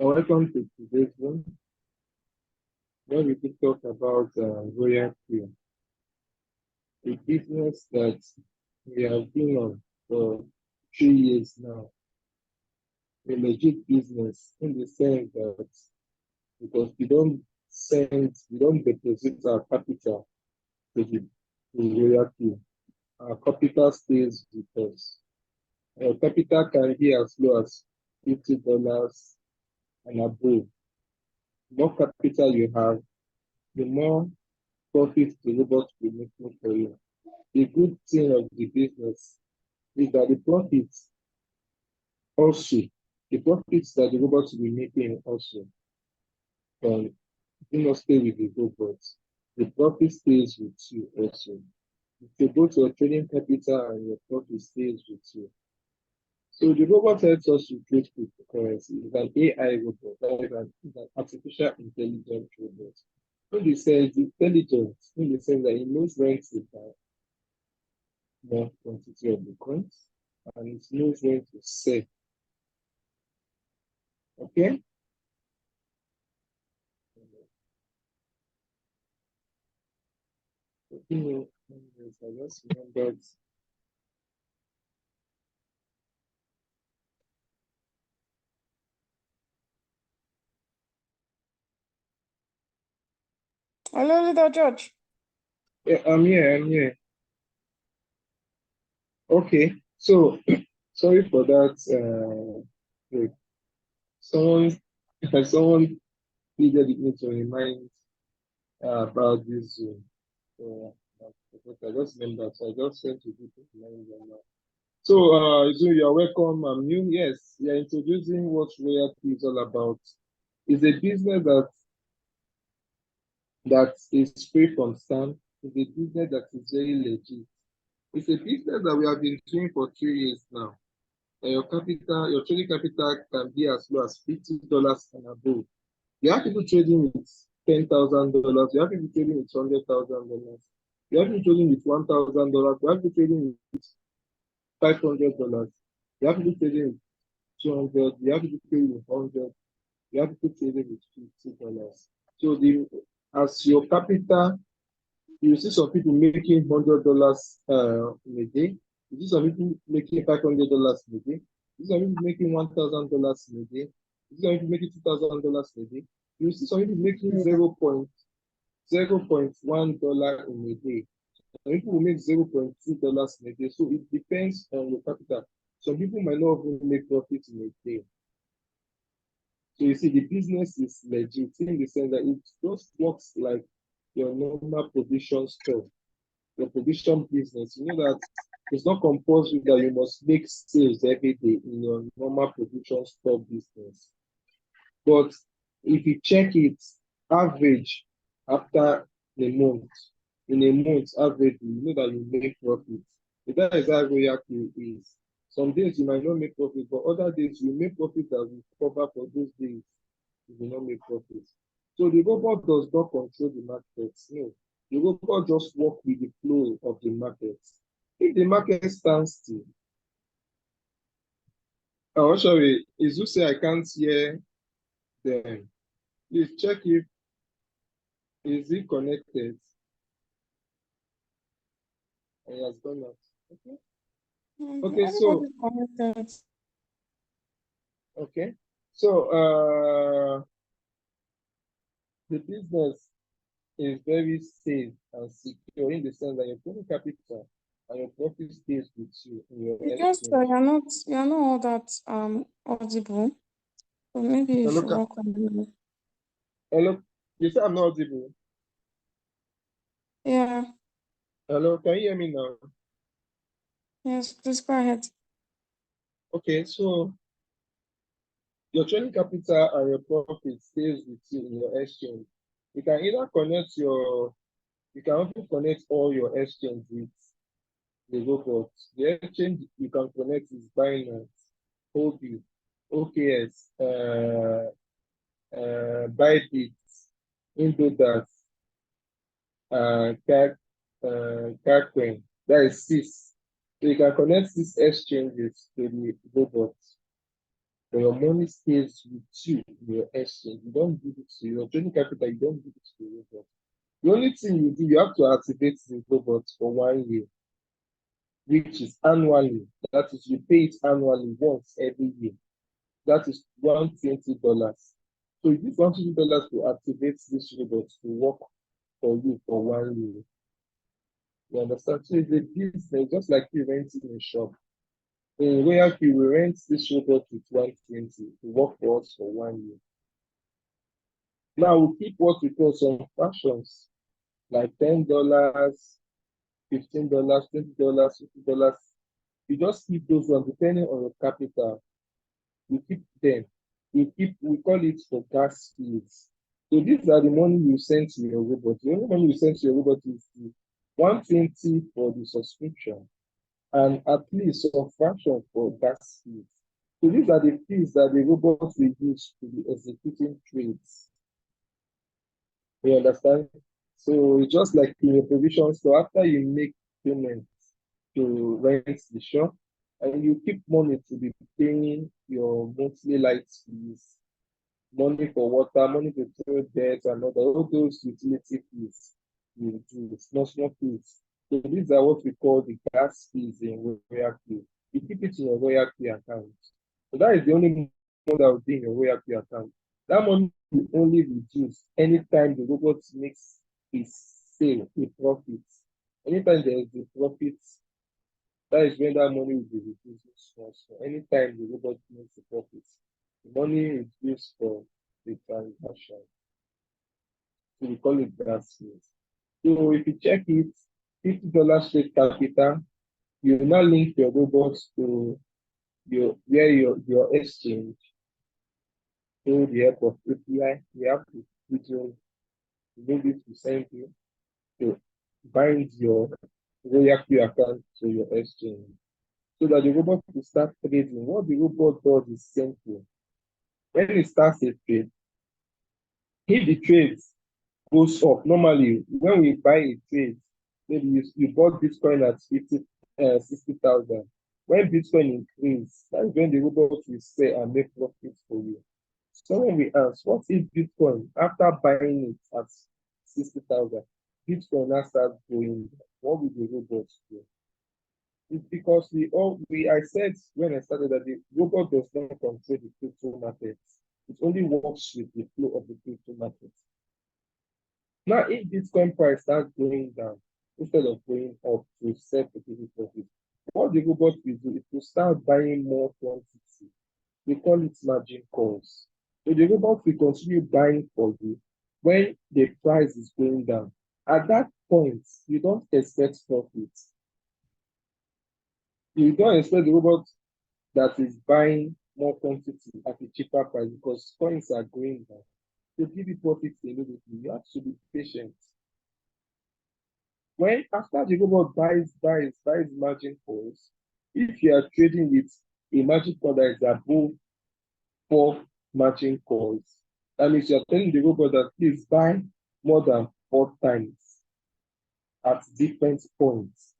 Welcome to today's one, where we will talk about Royalq, a business that we have been on for 3 years now. A legit business in the sense that because we don't deposit our capital to the to Royalq. Our capital stays with us. Our capital can be as low as $50 and above. The more capital you have, the more profit the robot will make for you. The good thing of the business is that also, the profits that the robots will be making also, um, do not stay with the robots. The profit stays with you also. If you go to a trading capital and your profit stays with you. So the robot helps us to trade cryptocurrency. It's an AI robot, that is an artificial intelligence robot. In the sense, intelligent, in the sense that it knows when to buy more quantity of the coins and it knows when to sell. Okay? I just remembered. Hello, little George. Yeah, I'm here, I'm here. Okay, so sorry for that. Like, someone, someone needed me to remind about this Zoom. So, I just remembered, so I just sent to people to remind them now. So, so you're welcome. I'm new. Yes, you're introducing what Royalq is all about. It's a business that is free from scam. It's a business that is very legit. It's a business that we have been doing for 3 years now. And your trading capital can be as low as $50 and above. You have people trading with $10,000. You have people trading with $100,000. You have people trading with $1,000. You have people trading with $500. You have people trading with 200. You have people trading with 100. You have people trading with $50. So as your capital, you see some people making $100 in a day. You see some people making $500 in a day. You see some people making $1,000 in a day. You see some people making $2,000 in a day. You see some people making $0.1 in a day. Some people will make $0.2 in a day. So it depends on your capital. Some people might not even make profit in a day. So you see, the business is legit in the sense that it just works like your normal provision store, your provision business. You know that it's not compulsory that you must make sales every day in your normal provision store business. But if you check it, average after a month, in a month, average, you know that you make profit. So that is how Royalq is. Some days you might not make profit, but other days you make profit that will cover for those days you will not make profit. So the robot does not control the market. No, the robot just work with the flow of the market. If the market stands still, oh sorry, is you say I can't hear them? Please check if is it connected. And has gone out. Okay. Okay, so Everybody's connected. okay. So the business is very safe and secure in the sense that your total capital and your profit stays with you in your You just exchange. you're not all that audible. So maybe you Hello, should work on it. hello. You say I'm not audible. Yeah, Hello, can you hear me now? yes, please go ahead. Okay, so your trading capital and your profit stays with you in your exchange. You can either you can also connect all your exchange with the robot. The exchange you can connect is Binance, Huobi, OKS, Bybit, Indodat, Kakwen. That is six. So you can connect these exchanges to the robot. but your money stays with you in your exchange. You don't give it to your trading capital, you don't give it to the robot. The only thing you do, you have to activate the robot for 1 year, which is annually. That is, you pay it annually once every year. That is $120. So you use $120 to activate this robot to work for you for 1 year. You understand? So it's a business, just like you renting a shop. In Royalq, we rent this robot with 120 to work for us for 1 year. Now we keep what we call some fractions, like $10, $15, $20, $50. You just keep those ones depending on your capital. You keep them. We call it for gas fees. So these are the money you send to your robot. The only money you send to your robot is the 120 for the subscription and at least some fraction for gas fees. So these are the fees that the robot will use to be executing trades. You understand? So it's just like in a provision store, after you make payments to rent the shop, and you keep money to be paying your monthly light fees, money for water, money to pay debt, and all those utility fees you do, small fees. So these are what we call the gas fees in Royalq. You keep it in your Royalq account. So that is the only money that will be in your Royalq account. That money will only reduce anytime the robot makes a sale, a profit. Anytime there is a profit, that is when that money will be reduced small. So anytime the robot makes a profit, the money is used for the transaction. So we call it gas fees. So if you check it, $50 straight capital, you now link your robots to your exchange through the help of API. We have to video move it to send you to bind your Royalq account to your exchange so that the robot will start trading. What the robot does is simple. When it starts a trade, if the trade goes up, normally when we buy a trade, maybe you bought Bitcoin at 60,000. When Bitcoin increase, that's when the robot will sell and make profit for you. So when we ask, what is Bitcoin after buying it at 60,000? Bitcoin now starts going down. What will the robot do? It's because I said when I started that the robot does not control the crypto market. It only works with the flow of the crypto market. Now, if Bitcoin price starts going down instead of going up to set the profit, what the robot will do is to start buying more quantity. We call it margin calls. So the robot will continue buying for you when the price is going down. At that point, you don't expect profit. You don't expect the robot that is buying more quantity at a cheaper price because coins are going down. To give you profit immediately, you have to be patient. When after the robot buys margin calls, if you are trading with a margin call that is above 4 margin calls, that means you are telling the robot that please buy more than 4 times at different points.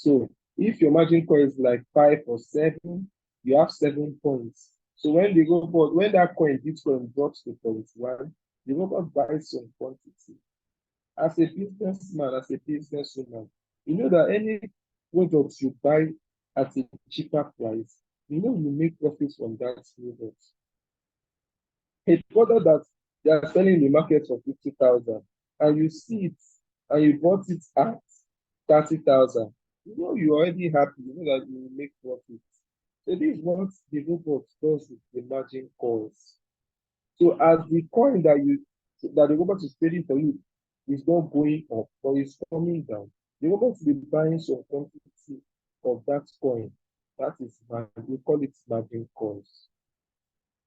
So if your margin call is like 5 or 7, you have 7 points. So when that coin Bitcoin drops to 41, the robot buys some quantity. As a businessman, as a businesswoman, you know that any product you buy at a cheaper price, you know you make profits from that product. A product that they are selling in the market for 50,000, and you see it, and you bought it at 30,000. You know you're already happy. You know that you will make profits. So this is what the robot does with the margin calls. So as the coin that the robot is trading for you is not going up or is coming down, the robot will be buying some quantity of that coin. That is we call it margin calls.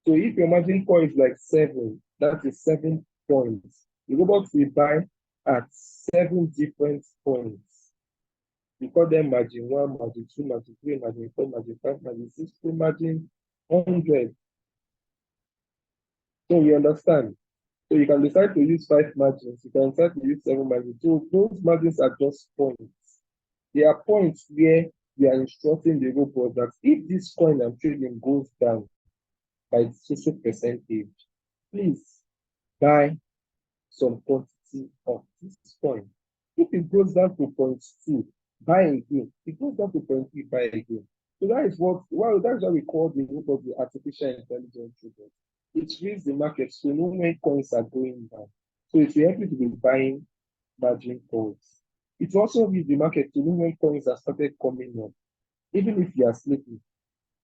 So if your margin call is like 7, that is 7 points. The robot will buy at 7 different points. We call them margin 1, margin 2, margin 3, margin 4, margin 5, margin 6, to margin 100. So you understand? So you can decide to use 5 margins. You can decide to use 7 margins. So those margins are just points. They are points where we are instructing the robot that if this coin I'm trading goes down by so percentage, please buy some quantity of this coin. If it goes down to 0.2, buy again. If it goes down to 0.3, buy again. So that is that's what we call the robot the artificial intelligence robot. It reads the market so know when coins are going down. So it will help you to be buying margin calls. It also reads the market to know when coins are started coming up. Even if you are sleeping,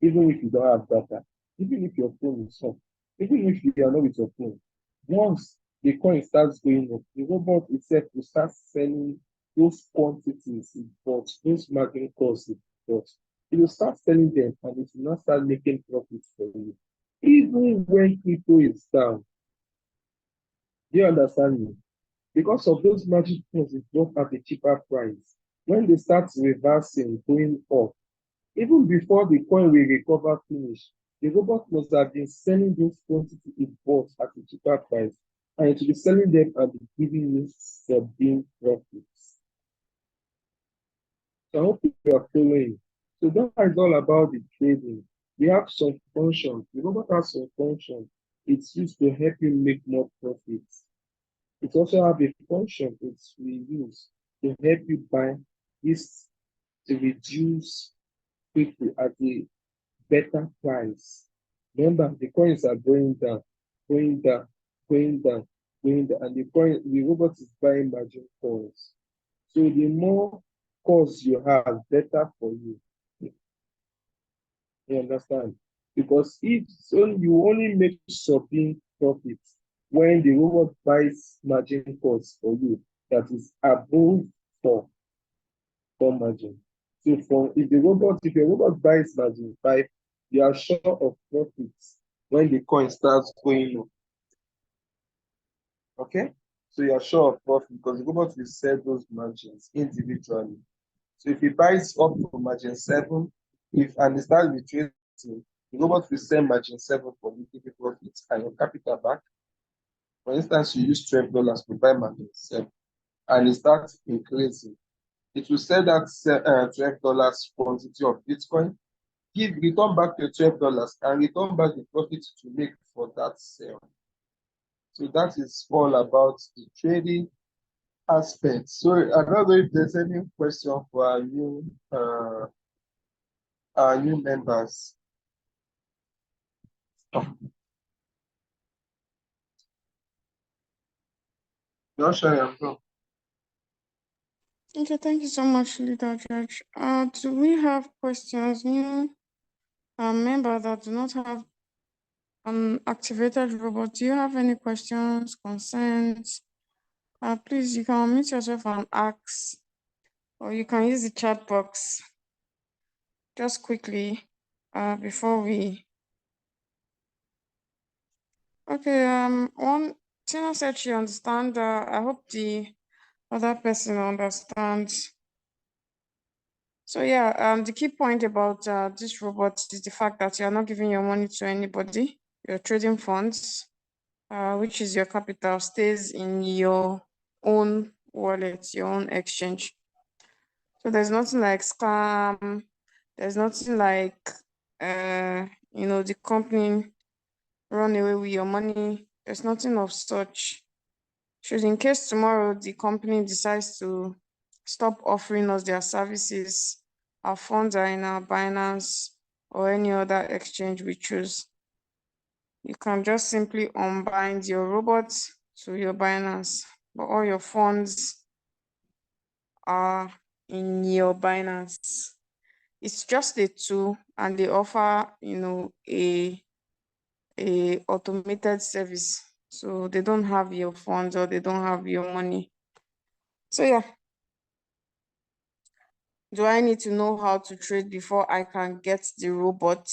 even if you don't have data, even if your phone is off, even if you are not with your phone, once the coin starts going up, the robot itself will start selling those quantities it bought, those margin calls it bought. It will start selling them and it will not start making profits for you. Even when crypto is down, do you understand me? Because of those magic coins, it bought at a cheaper price. When they start reversing, going up, even before the coin will recover finish, the robot must have been selling those quantity it bought at a cheaper price, and it will be selling them and be giving you sustained profits. So I hope you are following. So that is all about the trading. We have some functions. The robot has some functions. It's used to help you make more profits. It also have a function it's we use to help you buy this to reduce quickly at a better price. Remember, the coins are going down, going down, going down, going down, and the robot is buying margin calls. So the more calls you have, better for you. You understand? Because if so, you only make shopping profits when the robot buys margin calls for you that is above for margin. So if your robot buys margin 5, you are sure of profits when the coin starts going up. Okay? So you are sure of profit because the robot will sell those margins individually. So if he buys up to margin 7, and he starts with trading, the robot will sell margin 7 for you, give you profits and your capital back. For instance, you use $12 to buy margin 7 and it starts increasing. It will sell that $12 quantity of Bitcoin, return back the $12 and return back the profit to make for that sale. So that is all about the trading aspect. So I don't know if there's any question for our new members. Don't share your phone. Okay, thank you so much, Leader Judge. Do we have questions? New member that do not have activated robot. Do you have any questions, concerns? Please, you can unmute yourself and ask, or you can use the chat box just quickly before we. Okay, one Tina said she understands. I hope the other person understands. So yeah, the key point about this robot is the fact that you're not giving your money to anybody. Your trading funds, which is your capital, stays in your own wallet, your own exchange. So there's nothing like scam. There's nothing like the company run away with your money. There's nothing of such. Should in case tomorrow the company decides to stop offering us their services, our funds are in our Binance or any other exchange we choose. You can just simply unbind your robot to your Binance, but all your funds are in your Binance. It's just a tool, and they offer, a automated service. So they don't have your funds or they don't have your money. So yeah. Do I need to know how to trade before I can get the robot?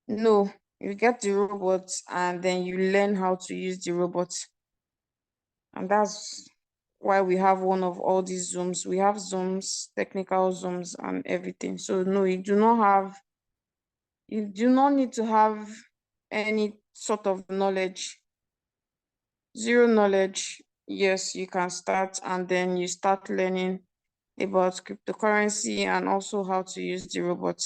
No, you get the robot and then you learn how to use the robot. And that's why we have one of all these Zooms. We have Zooms, technical Zooms and everything. So no, you do not need to have any sort of knowledge. Zero knowledge. Yes, you can start and then you start learning about cryptocurrency and also how to use the robot.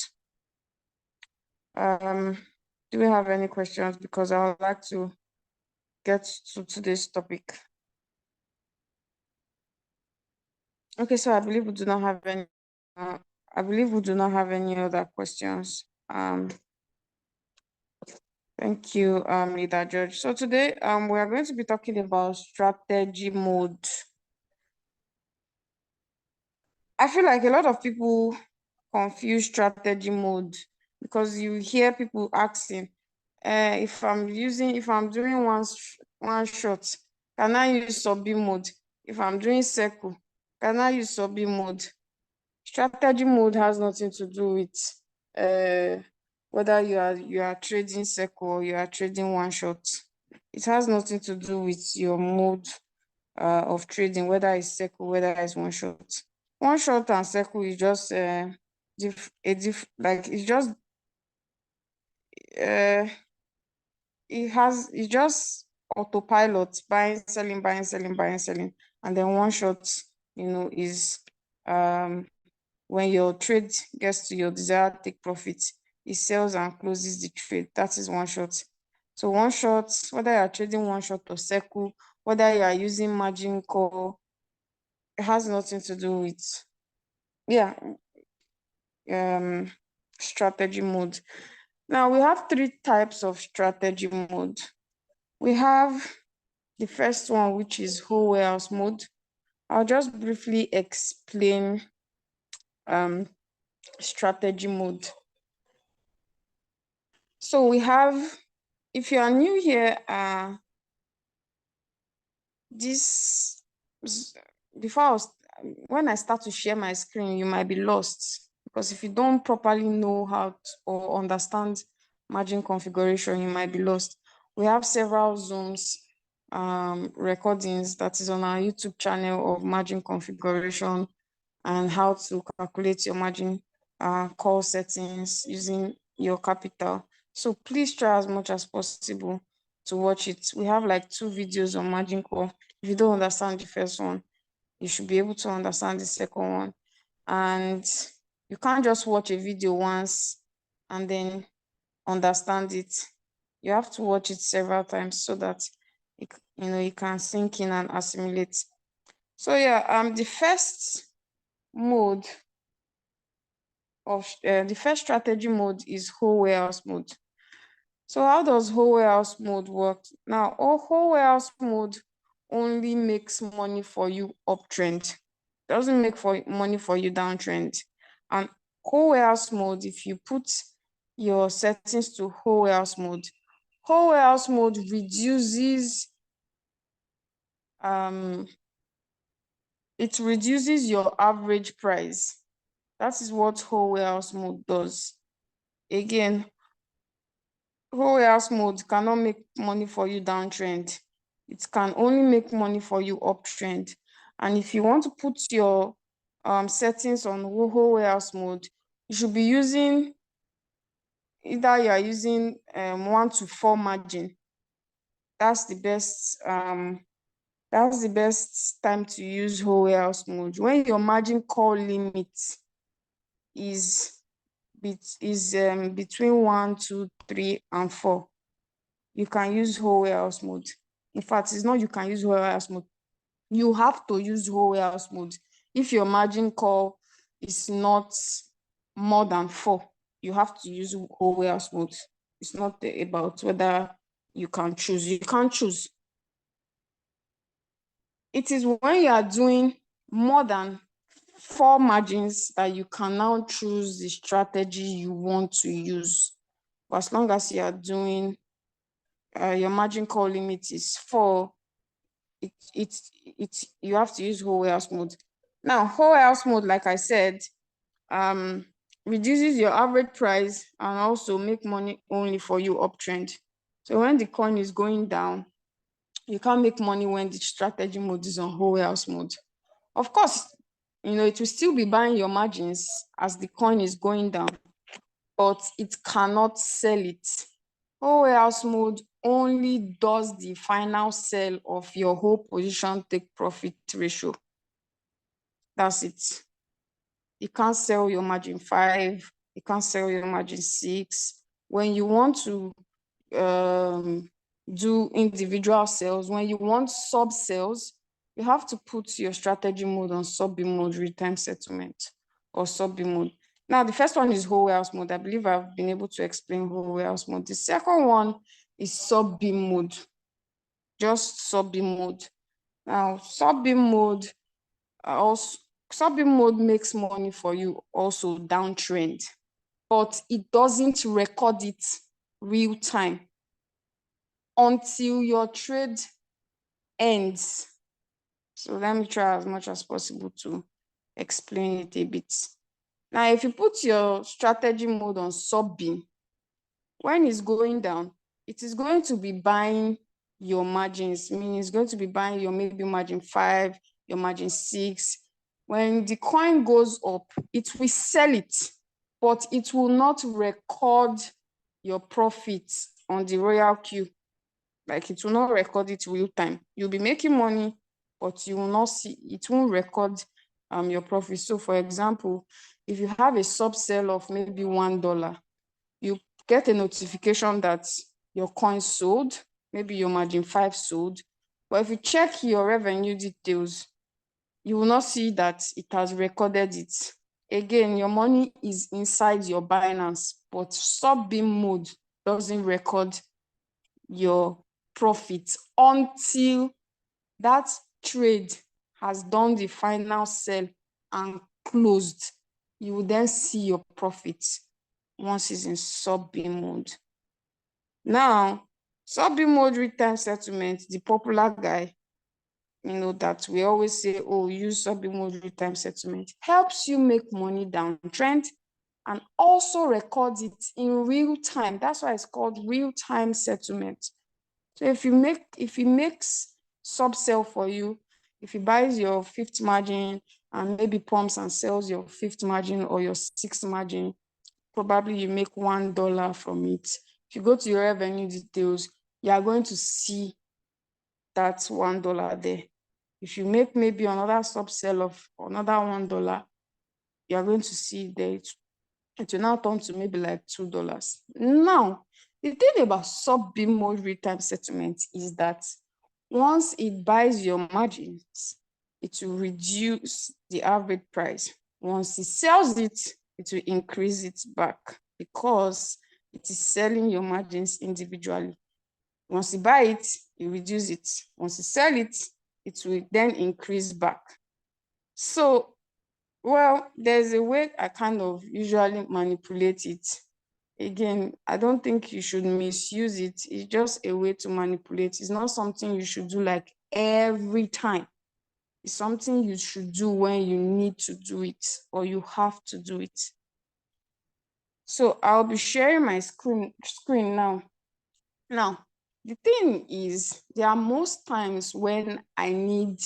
Do we have any questions? Because I would like to get to today's topic. Okay, so I believe we do not have any. I believe we do not have any other questions. Thank you, Leader George. So today, we are going to be talking about strategy mode. I feel like a lot of people confuse strategy mode because you hear people asking, if I'm doing one shot, can I use sub mode? If I'm doing circle, can I use sub mode? Strategy mode has nothing to do with whether you are trading circle or you are trading one shot. It has nothing to do with your mode of trading, whether it's circle, whether it's one shot. One shot and circle is just it's just it's just autopilot, buying, selling, buying, selling, buying, selling, and then one shot, is when your trade gets to your desired take profit, it sells and closes the trade. That is one shot. So one shot, whether you are trading one shot or circle, whether you are using margin call, it has nothing to do with strategy mode. Now we have three types of strategy mode. We have the first one, which is whole warehouse mode. I'll just briefly explain strategy mode. So we have, if you are new here, when I start to share my screen, you might be lost, because if you don't properly know how to, or understand margin configuration, you might be lost. We have several Zooms recordings that is on our YouTube channel of margin configuration and how to calculate your margin call settings using your capital. So please try as much as possible to watch it. We have like 2 videos on margin call. If you don't understand the first one, you should be able to understand the second one. And you can't just watch a video once and then understand it. You have to watch it several times so that you can sink in and assimilate. So yeah, the first mode of the first strategy mode is whole warehouse mode. So how does whole warehouse mode work? Now, whole warehouse mode only makes money for you uptrend. Doesn't make money for you downtrend. And whole warehouse mode, if you put your settings to whole warehouse mode reduces it reduces your average price. That is what whole warehouse mode does. Again, whole warehouse mode cannot make money for you downtrend. It can only make money for you uptrend. And if you want to put your settings on whole warehouse mode, you should be using either you are using 1 to 4 margin. That's the best. That's the best time to use whole warehouse mode. When your margin call limit is between 1, 2, 3, and 4, you can use whole warehouse mode. In fact, it's not you can use whole warehouse mode. You have to use whole warehouse mode. If your margin call is not more than 4, you have to use whole warehouse mode. It's not about whether you can choose. You can't choose. It is when you are doing more than 4 margins that you can now choose the strategy you want to use. But as long as you are doing your margin call limit is 4, you have to use whole warehouse mode. Now, whole warehouse mode, like I said, reduces your average price and also make money only for you uptrend. So when the coin is going down, you can't make money when the strategy mode is on whole warehouse mode. Of course, it will still be buying your margins as the coin is going down, but it cannot sell it. Whole warehouse mode only does the final sell of your whole position take profit ratio. That's it. You can't sell your margin 5. You can't sell your margin 6. When you want to do individual sales, when you want sub sales, you have to put your strategy mode on sub B mode, real-time settlement, or sub B mode. Now, the first one is whole warehouse mode. I believe I've been able to explain whole warehouse mode. The second one is sub B mode, just sub B mode. Now, sub B mode also sub B mode makes money for you also downtrend, but it doesn't record it real time until your trade ends. So let me try as much as possible to explain it a bit. Now, if you put your strategy mode on sub B, when it's going down, it is going to be buying your margins, meaning it's going to be buying your maybe margin 5, your margin 6. When the coin goes up, it will sell it, but it will not record your profits on the Royalq. Like, it will not record it real time. You'll be making money, but you will not see, it won't record your profits. So for example, if you have a sub-sell of maybe $1, you get a notification that your coin sold, maybe your margin 5 sold. But if you check your revenue details, you will not see that it has recorded it. Again, your money is inside your Binance, but sub-B mode doesn't record your profit until that trade has done the final sell and closed. You will then see your profits once it's in sub-B mode. Now, sub-B mode real-time settlement, the popular guy, that we always say, oh, use sub-B mode real-time settlement, helps you make money downtrend and also records it in real time. That's why it's called real-time settlement. So if he makes sub-sell for you, if he buys your 5th margin and maybe pumps and sells your 5th margin or your 6th margin, probably you make $1 from it. If you go to your revenue details, you are going to see that $1 there. If you make maybe another sub-sell of another $1, you are going to see there. It will now turn to maybe like $2. Now, the thing about sub-B mode real-time settlement is that once it buys your margins, it will reduce the average price. Once it sells it, it will increase it back because it is selling your margins individually. Once you buy it, you reduce it. Once you sell it, it will then increase back. So, well, there's a way I kind of usually manipulate it. Again, I don't think you should misuse it. It's just a way to manipulate. It's not something you should do like every time. It's something you should do when you need to do it or you have to do it. So I'll be sharing my screen now. Now, the thing is, there are most times when I need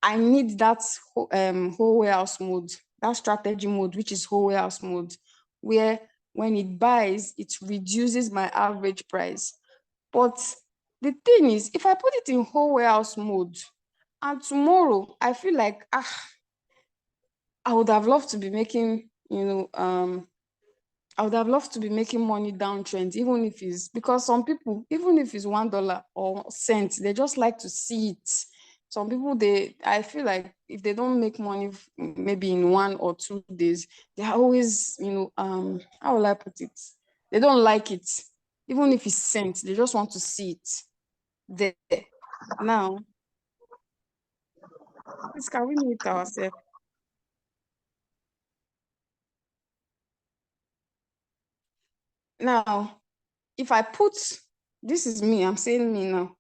that whole warehouse mode, that strategy mode, which is whole warehouse mode, where when it buys, it reduces my average price. But the thing is, if I put it in whole warehouse mode, and tomorrow I feel like, I would have loved to be making, I would have loved to be making money downtrend, even if it's, because some people, even if it's $1 or cent, they just like to see it. Some people, I feel like if they don't make money maybe in 1 or 2 days, they are always, how will I put it? They don't like it. Even if it's cent, they just want to see it there. Now, please, can we mute ourselves? Now, if I put, this is me, I'm saying me now.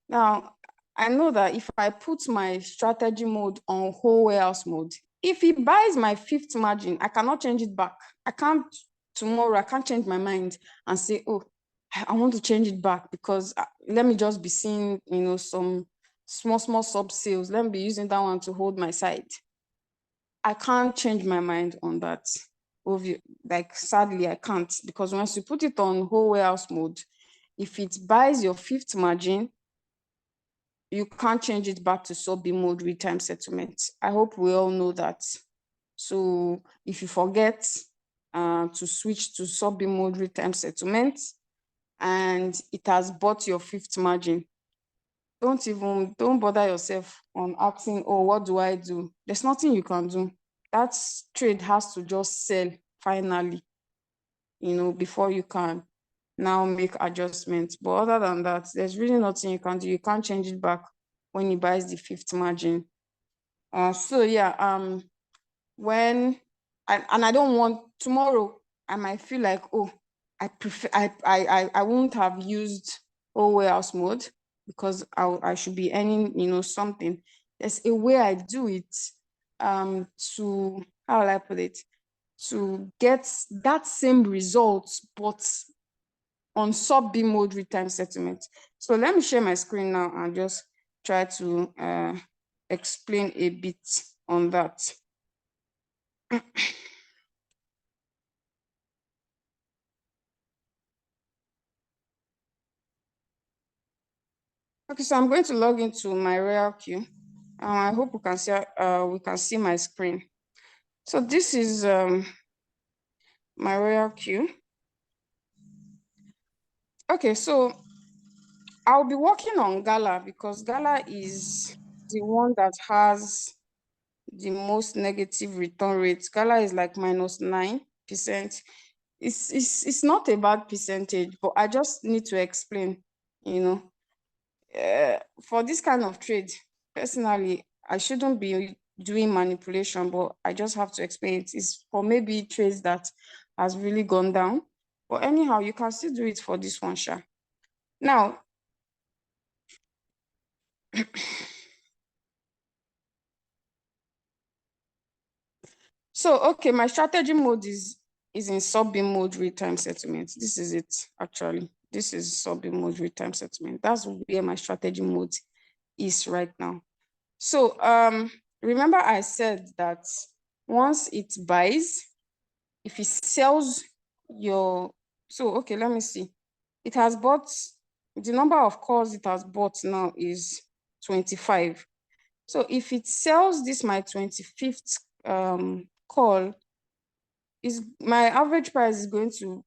Now, I know that if I put my strategy mode on whole warehouse mode, if he buys my 5th margin, I cannot change it back. I can't tomorrow, I can't change my mind and say, oh, I want to change it back because let me just be seeing, some small sub sales. Let me be using that one to hold my side. I can't change my mind on that. Like, sadly, I can't, because once you put it on whole warehouse mode, if it buys your 5th margin, you can't change it back to sub-B mode real-time settlement. I hope we all know that. So if you forget to switch to sub-B mode real-time settlement and it has bought your fifth margin, don't bother yourself on asking, oh, what do I do? There's nothing you can do. That trade has to just sell finally, before you can now make adjustments. But other than that, there's really nothing you can do. You can't change it back when he buys the fifth margin. So yeah, when I don't want tomorrow, I might feel like, oh, I won't have used whole warehouse mode because I should be earning, something. There's a way I do it to, how will I put it, to get that same result, but on sub-B mode real-time settlement. So let me share my screen now and just try to explain a bit on that. Okay, so I'm going to log into my Royalq. I hope we can see my screen. So this is my Royalq. Okay, so I'll be working on Gala because Gala is the one that has the most negative return rate. Gala is like -9%. It's not a bad percentage, but I just need to explain, for this kind of trade, personally, I shouldn't be doing manipulation, but I just have to explain it. It's for maybe trades that has really gone down. But anyhow, you can still do it for this one, Sha. Now, so okay, my strategy mode is in sub-B mode real-time settlement. This is it, actually. This is sub-B mode real-time settlement. That's where my strategy mode is right now. So remember I said that once it buys, if it sells okay, let me see. It has bought, the number of calls it has bought now is 25. So if it sells this, my 25th call, my average price is going to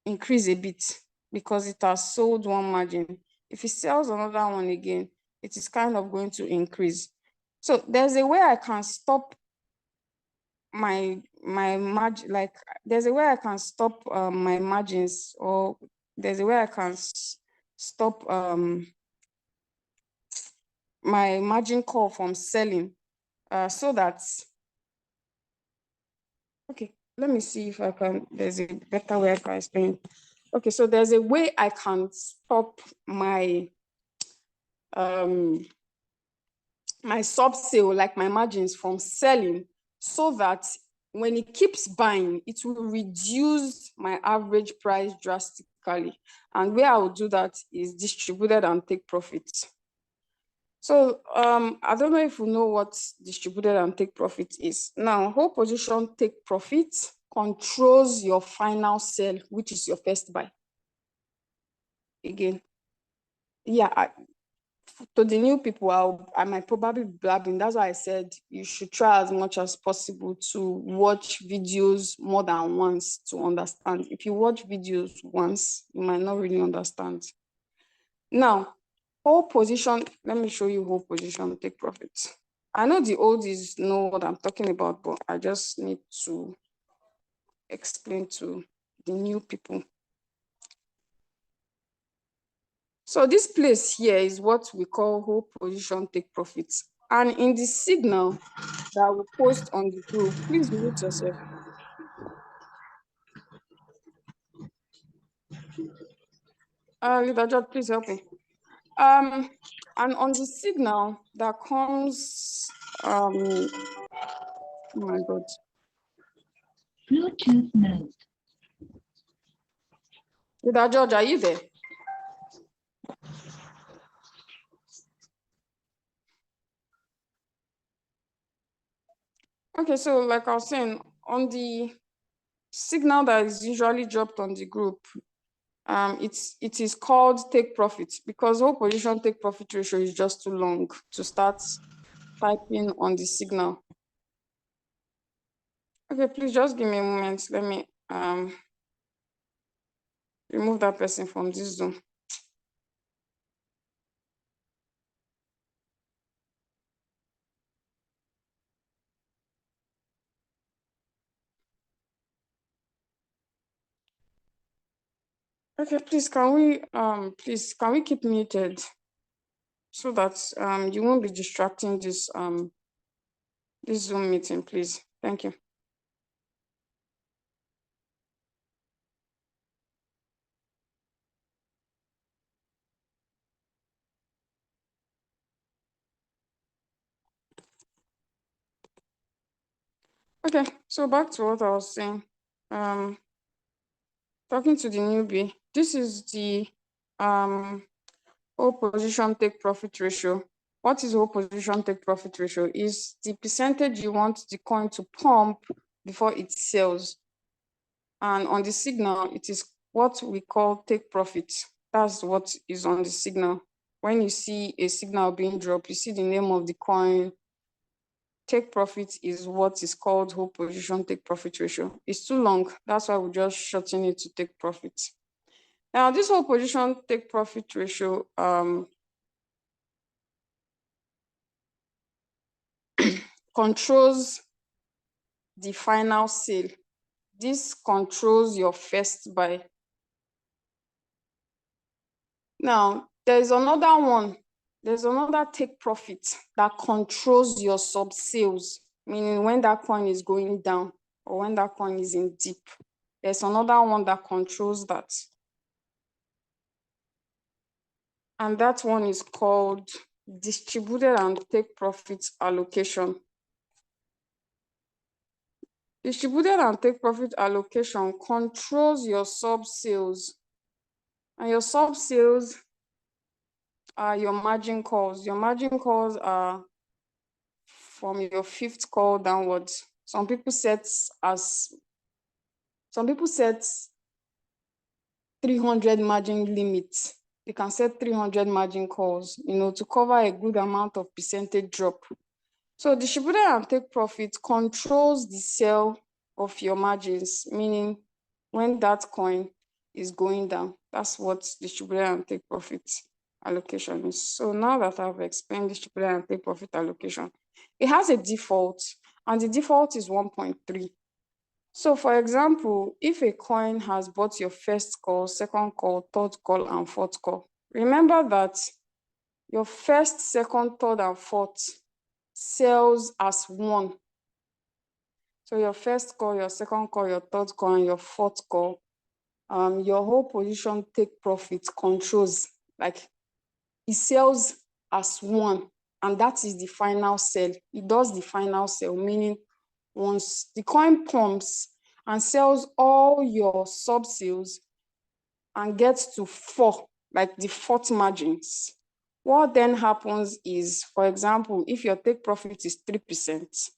increase a bit because it has sold one margin. If it sells another one again, it is kind of going to increase. So there's a way I can stop my margin, like there's a way I can stop my margins, or there's a way I can stop my margin call from selling, so that, okay, let me see if I can, there's a better way I can explain. Okay, so there's a way I can stop my my sub sale, like my margins, from selling, so that when it keeps buying, it will reduce my average price drastically. And where I will do that is distributed and take profits. So I don't know if you know what distributed and take profit is. Now, whole position take profit controls your final sell, which is your first buy. Again, yeah, to the new people, I might probably be blabbing. That's why I said you should try as much as possible to watch videos more than once to understand. If you watch videos once, you might not really understand. Now, whole position, let me show you whole position, take profits. I know the oldies know what I'm talking about, but I just need to explain to the new people. So this place here is what we call whole position take profits. And in the signal that we post on the group, please mute yourself. Leader George, please help me. And on the signal that comes, oh my God. Bluetooth mode. Leader George, are you there? Okay, so like I was saying, on the signal that is usually dropped on the group, it is called take profit, because whole position take profit ratio is just too long to start typing on the signal. Okay, please just give me a moment. Let me remove that person from this Zoom. Okay, please can we keep muted so that you won't be distracting this this Zoom meeting, please. Thank you. Okay, so back to what I was saying. Talking to the newbie, this is the whole position take profit ratio. What is whole position take profit ratio? Is the percentage you want the coin to pump before it sells. And on the signal, it is what we call take profit. That's what is on the signal. When you see a signal being dropped, you see the name of the coin. Take profit is what is called whole position take profit ratio. It's too long. That's why we just shorten it to take profit. Now, this whole position take profit ratio controls the final sale. This controls your first buy. Now, there's another one. There's another take profit that controls your sub sales, meaning when that coin is going down or when that coin is in dip. There's another one that controls that. And that one is called distributed and take profit allocation. Distributed and take profit allocation controls your sub sales. And your sub sales are your margin calls. Your margin calls are from your fifth call downwards. Some people set 300 margin limits. They can set 300 margin calls, to cover a good amount of percentage drop. So distributed and take profit controls the sale of your margins, meaning when that coin is going down. That's what distributed and take profit allocation is. So now that I've explained distributed and take profit allocation, it has a default, and the default is 1.3. So for example, if a coin has bought your first call, second call, third call, and fourth call, remember that your first, second, third, and fourth sells as one. So your first call, your second call, your third call, and your fourth call, your whole position take profit controls, like it sells as one, and that is the final sell. It does the final sell, meaning once the coin pumps and sells all your sub sales and gets to 4, like the fourth margins, what then happens is, for example, if your take profit is 3%,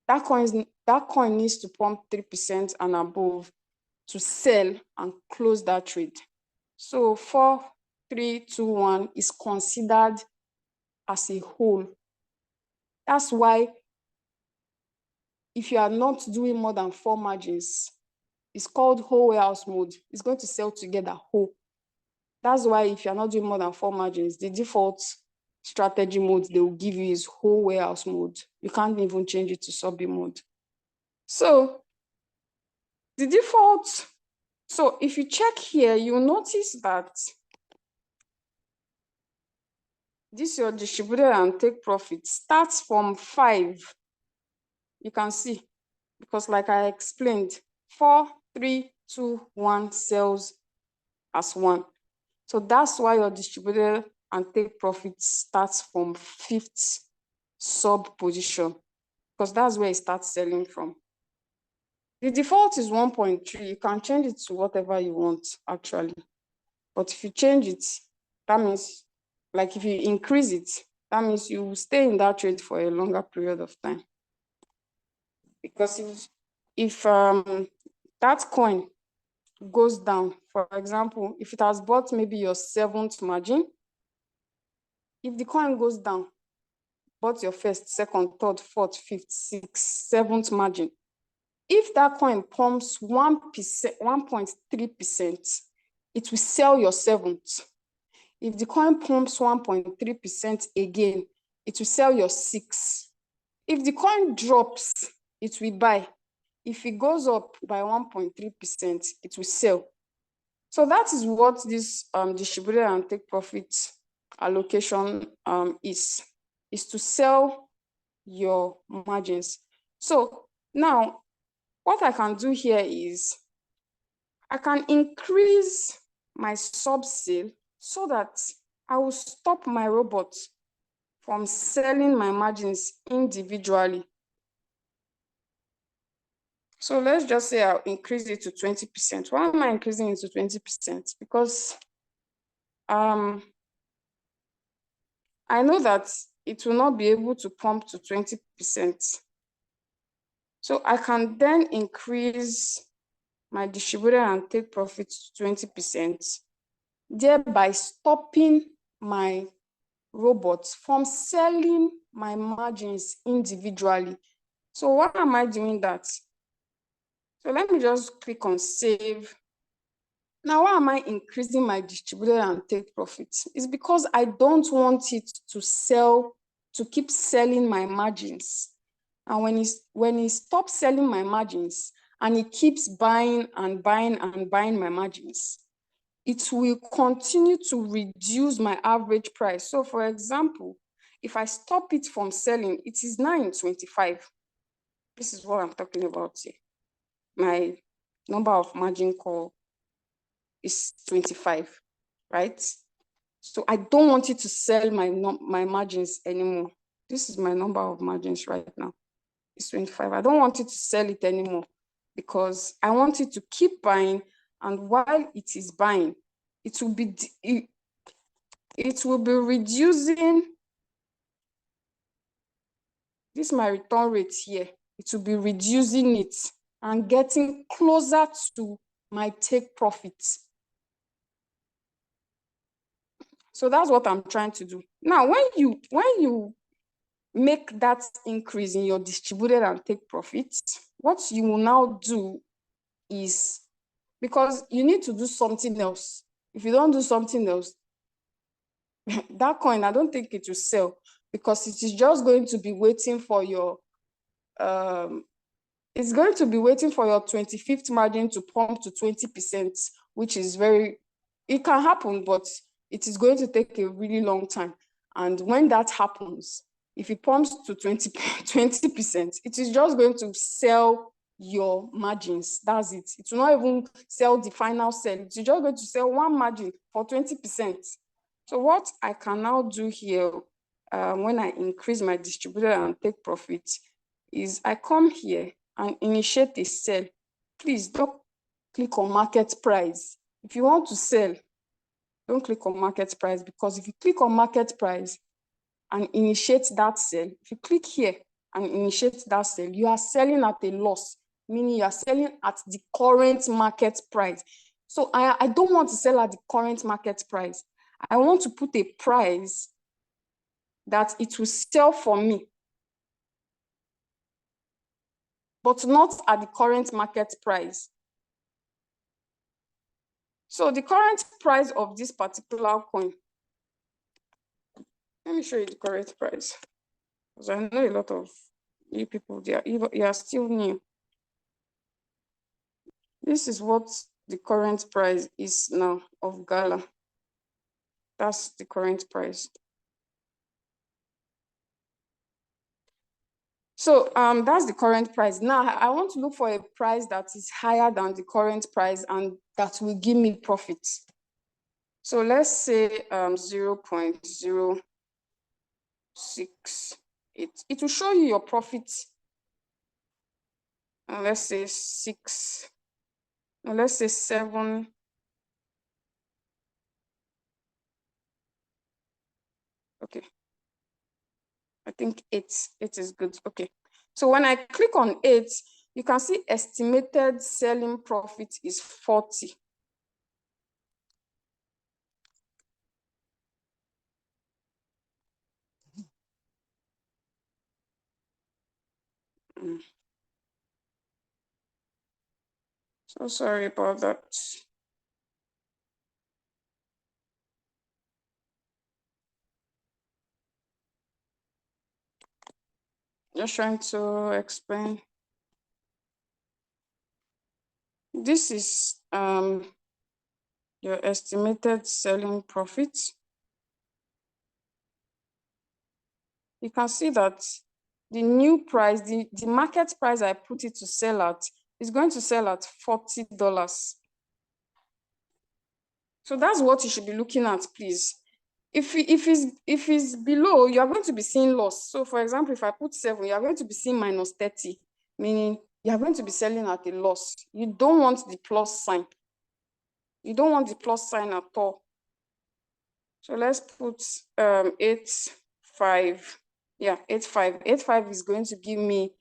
that coin needs to pump 3% and above to sell and close that trade. So 4, 3, 2, 1 is considered as a whole. That's why if you are not doing more than 4 margins, it's called whole warehouse mode. It's going to sell together whole. That's why if you're not doing more than 4 margins, the default strategy mode they will give you is whole warehouse mode. You can't even change it to sub mode. So the default, so if you check here, you'll notice that this your distributed and take profit starts from 5. You can see, because like I explained, 4, 3, 2, 1 sells as 1. So that's why your distributed and take profit starts from 5th sub position, because that's where it starts selling from. The default is 1.3. You can change it to whatever you want, actually. But if you change it, that means, like if you increase it, that means you will stay in that trade for a longer period of time. Because if that coin goes down, for example, if it has bought maybe your 7th margin, if the coin goes down, bought your first, second, third, fourth, fifth, sixth, 7th margin, if that coin pumps 1%, 1.3%, it will sell your 7th. If the coin pumps 1.3% again, it will sell your 6th. If the coin drops, it will buy. If it goes up by 1.3%, it will sell. So that is what this distributed and take profit allocation is to sell your margins. So now what I can do here is I can increase my sub-sale so that I will stop my robot from selling my margins individually. So let's just say I'll increase it to 20%. Why am I increasing it to 20%? Because I know that it will not be able to pump to 20%. So I can then increase my distributor and take profit to 20%, thereby stopping my robots from selling my margins individually. So why am I doing that? So let me just click on save. Now, why am I increasing my distributor and take profits? It's because I don't want it to sell, to keep selling my margins. And when he stops selling my margins and he keeps buying and buying and buying my margins, it will continue to reduce my average price. So for example, if I stop it from selling, it is now in 25. This is what I'm talking about here. My number of margin call is 25, right? So I don't want it to sell my margins anymore. This is my number of margins right now. It's 25. I don't want it to sell it anymore because I want it to keep buying, and while it is buying, it will be reducing this my return rate here. It will be reducing it and getting closer to my take profits. So that's what I'm trying to do. Now, when you make that increase in your distributed and take profits, what you will now do is, because you need to do something else. If you don't do something else, that coin, I don't think it will sell, because it is just going to be waiting for your it's going to be waiting for your 25th margin to pump to 20%, which is it can happen, but it is going to take a really long time. And when that happens, if it pumps to 20%, it is just going to sell your margins. That's it. It will not even sell the final sell. It's just going to sell one margin for 20%. So what I can now do here, when I increase my distributor and take profit, is I come here and initiate a sell. Please don't click on market price. If you want to sell, don't click on market price, because if you click on market price and initiate that sell, if you click here and initiate that sell, you are selling at a loss, meaning you are selling at the current market price. So I don't want to sell at the current market price. I want to put a price that it will sell for me, but not at the current market price. So the current price of this particular coin, let me show you the current price, because I know a lot of you people, you are still new. This is what the current price is now of Gala. That's the current price. So that's the current price. Now I want to look for a price that is higher than the current price and that will give me profit. So let's say 0.068. It will show you your profit. And let's say 6. And let's say 7. Okay. I think 8. 8 is good. Okay. So when I click on 8, you can see estimated selling profit is 40. So sorry about that. Just trying to explain. This is your estimated selling profit. You can see that the new price, the market price I put it to sell at is going to sell at $40. So that's what you should be looking at, please. If it's below, you are going to be seeing loss. So for example, if I put 7, you are going to be seeing minus 30, meaning you are going to be selling at a loss. You don't want the plus sign. You don't want the plus sign at all. So let's put 8, 5. Yeah, 8, 5. 8, 5 is going to give me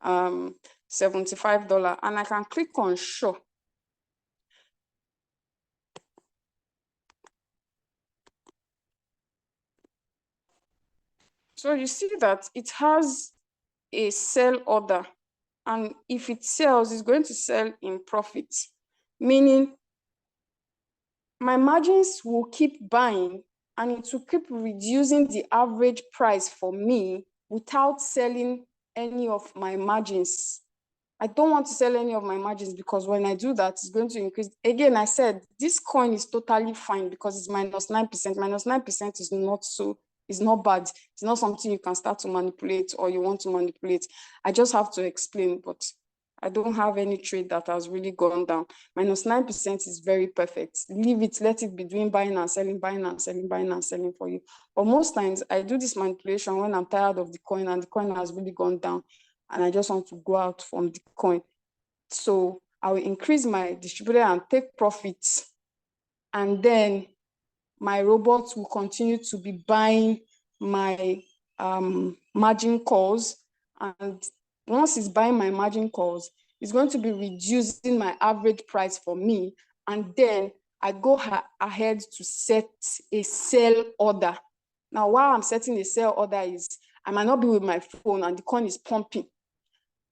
$75, and I can click on show. So you see that it has a sell order, and if it sells, it's going to sell in profit, meaning my margins will keep buying and it will keep reducing the average price for me without selling any of my margins. I don't want to sell any of my margins because when I do that, it's going to increase. Again, I said this coin is totally fine because it's minus 9%. Minus 9% is not bad. It's not something you can start to manipulate or you want to manipulate. I just have to explain, but I don't have any trade that has really gone down. Minus 9% is very perfect. Leave it, let it be doing buying and selling, buying and selling, buying and selling for you. But most times I do this manipulation when I'm tired of the coin and the coin has really gone down and I just want to go out from the coin. So I will increase my distributor and take profits. And then my robots will continue to be buying my margin calls. And once it's buying my margin calls, it's going to be reducing my average price for me. And then I go ahead to set a sell order. Now, while I'm setting a sell order is, I might not be with my phone and the coin is pumping.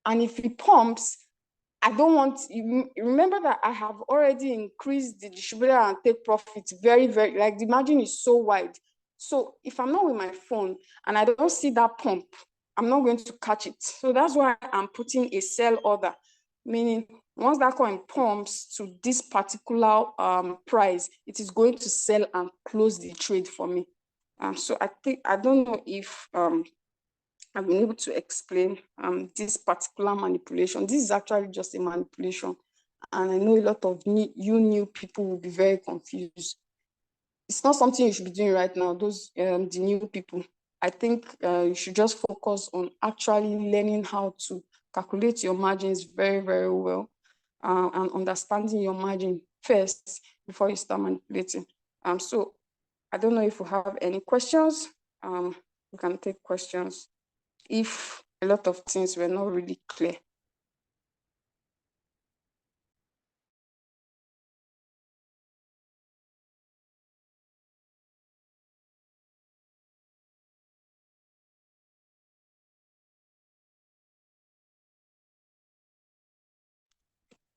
And if it pumps, I don't want, remember that I have already increased the distributor and take profits very, very, like the margin is so wide. So if I'm not with my phone and I don't see that pump, I'm not going to catch it. So that's why I'm putting a sell order, meaning once that coin pumps to this particular price, it is going to sell and close the trade for me. So I don't know if I've been able to explain this particular manipulation. This is actually just a manipulation. And I know a lot of new people will be very confused. It's not something you should be doing right now, those the new people. I think you should just focus on actually learning how to calculate your margins very, very well and understanding your margin first before you start manipulating. So I don't know if you have any questions. You can take questions if a lot of things were not really clear.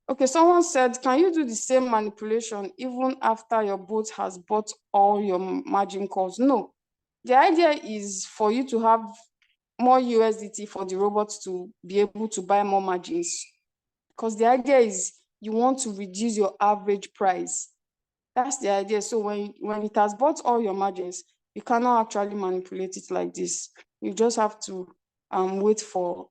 Okay, someone said, can you do the same manipulation even after your bot has bought all your margin calls? No. The idea is for you to have more USDT for the robots to be able to buy more margins. Because the idea is you want to reduce your average price. That's the idea. So when it has bought all your margins, you cannot actually manipulate it like this. You just have to wait for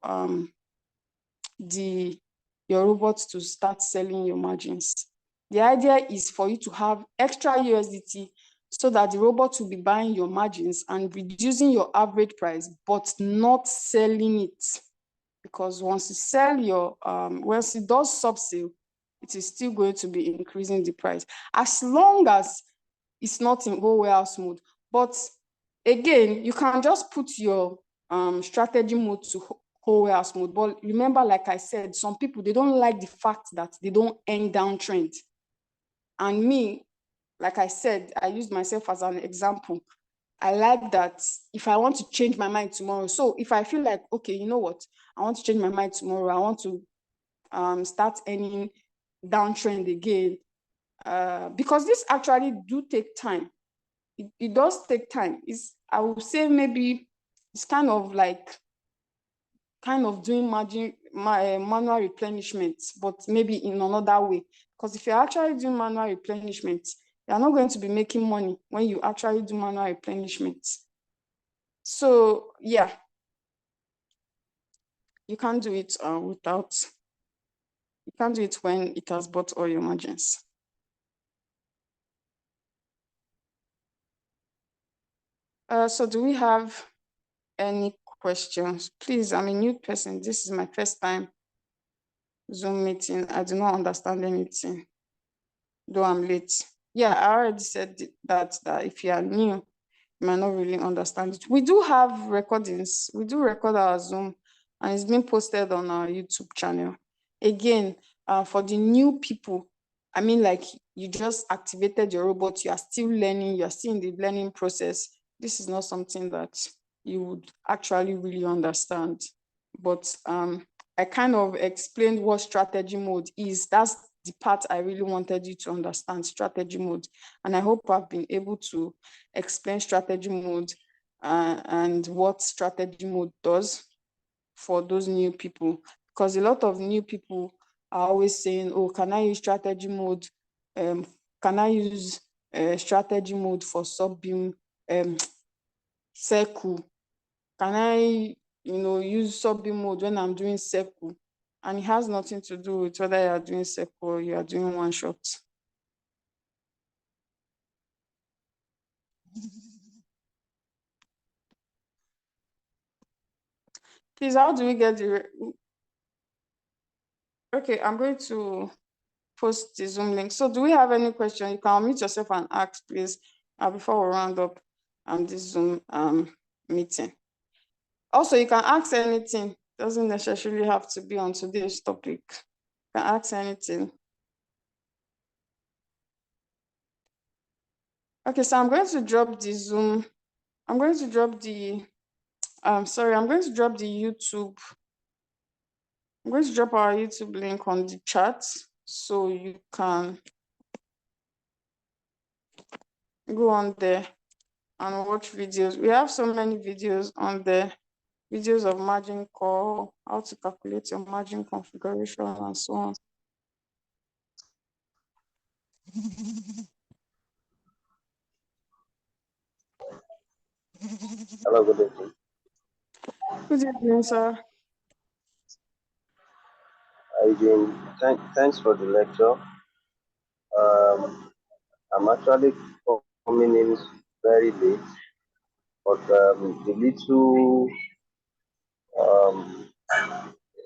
your robots to start selling your margins. The idea is for you to have extra USDT so that the robot will be buying your margins and reducing your average price, but not selling it. Because once you sell your, once it does sub-sale, it is still going to be increasing the price as long as it's not in whole warehouse mode. But again, you can just put your strategy mode to whole warehouse mode. But remember, like I said, some people, they don't like the fact that they don't end downtrend. And me, like I said, I used myself as an example. I like that if I want to change my mind tomorrow. So if I feel like, okay, you know what, I want to change my mind tomorrow, I want to start earning downtrend again, because this actually do take time. It does take time. I would say maybe it's kind of doing manual replenishment, but maybe in another way. Because if you're actually doing manual replenishment, you're not going to be making money when you actually do manual replenishment. So yeah, you can't do it you can't do it when it has bought all your margins. So do we have any questions? Please, I'm a new person. This is my first time Zoom meeting. I do not understand anything, though I'm late. Yeah, I already said that if you are new, you might not really understand it. We do have recordings. We do record our Zoom, and it's been posted on our YouTube channel. Again, for the new people, I mean, like, you just activated your robot, you are still learning, you are still in the learning process. This is not something that you would actually really understand. But I kind of explained what strategy mode is. That's the part I really wanted you to understand, strategy mode. And I hope I've been able to explain strategy mode and what strategy mode does for those new people. Because a lot of new people are always saying, oh, can I use strategy mode? Can I use strategy mode for sub-beam circle? Can I, use sub-beam mode when I'm doing circle? And it has nothing to do with whether you are doing circle or you are doing one shot. Please, how do we get the... Okay, I'm going to post the Zoom link. So do we have any question? You can unmute yourself and ask, please, before we round up this Zoom meeting. Also, you can ask anything. Doesn't necessarily have to be on today's topic. You can ask anything. Okay, so I'm going to drop the Zoom. I'm going to drop the, I'm going to drop the YouTube. I'm going to drop our YouTube link on the chat so you can go on there and watch videos. We have so many videos on there, videos of margin call, how to calculate your margin configuration, and so on. Hello, good evening. Good evening, sir. How are you doing? Thanks for the lecture. I'm actually coming in very late, but the little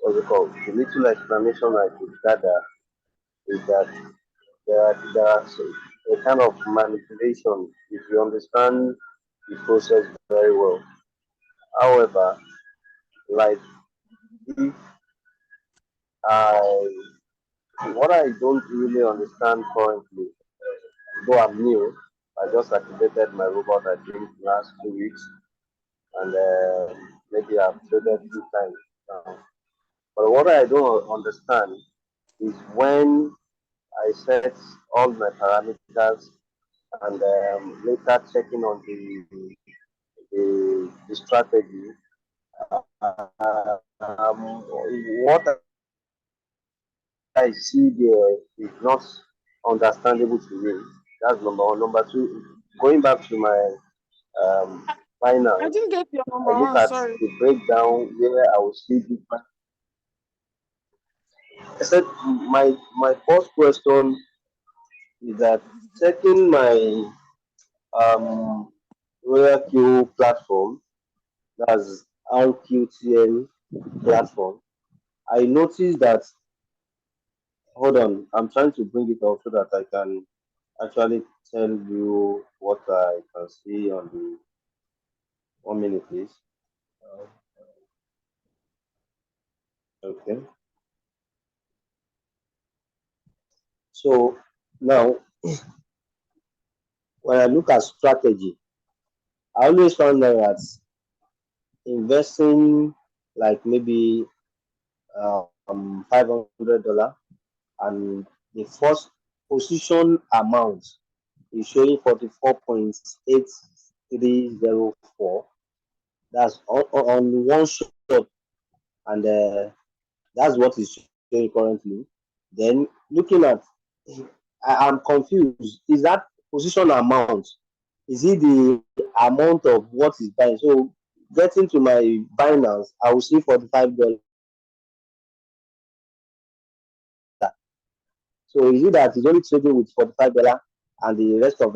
what's it called? The little explanation I could gather is that there's a kind of manipulation if you understand the process very well. However, like if I what I don't really understand currently, though I'm new, I just activated my robot I think last 2 weeks, and maybe I've traded 2 times now. But what I don't understand is when I set all my parameters and later checking on the strategy, what I see there is not understandable to me. That's number one. Number two, going back to my I finance, didn't get your number I look one, at sorry. the breakdown where I will see different. I said my first question is that checking my Royalq platform, that's RQTN platform. I noticed that. Hold on, I'm trying to bring it up so that I can actually tell you what I can see on the 1 minute, please. Okay. So now, when I look at strategy, I always found out that investing like maybe $500 and the first position amount is showing 44.8304. That's on one shot, and that's what is showing currently. Then looking at, I'm confused. Is that position amount? Is it the amount of what is buying? So getting to my Binance, I will see $45. So is it that it's only trading with $45 and the rest of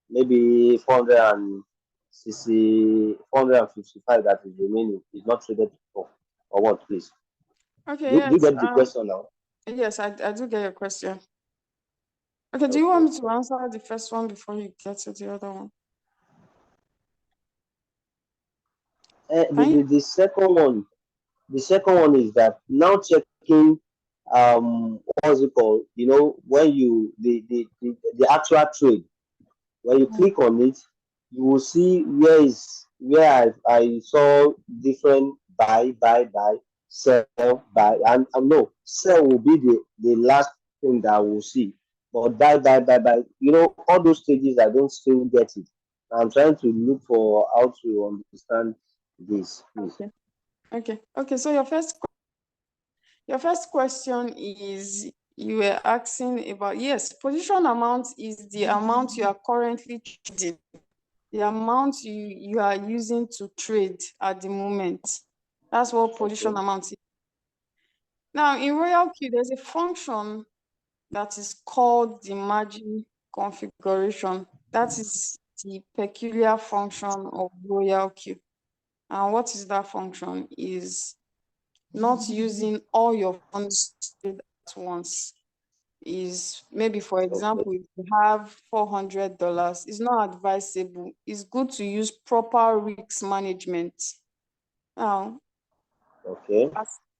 maybe 455 that is remaining is not traded for, or what, please? Okay, Do you yes. get the question now? Yes, I do get your question. Okay, do you Okay. want me to answer the first one before you get to the other one? Can you? The second one is that now checking what's it called? You know, when you the actual trade, when you click on it, you will see where I saw different buy, sell, buy, and no, sell will be the last thing that I will see. But buy. You know, all those stages I don't still get it. I'm trying to look for how to understand this, please. Okay. So your first question is, you were asking about, yes, position amount is the amount you are currently trading, the amount you are using to trade at the moment. That's what position Okay. amount is. Now, in Royalq, there's a function that is called the margin configuration. That is the peculiar function of Royalq. And what is that function? Is not using all your funds at once. Is maybe, for Okay. example, if you have $400, it's not advisable. It's good to use proper risk management. Now, Okay.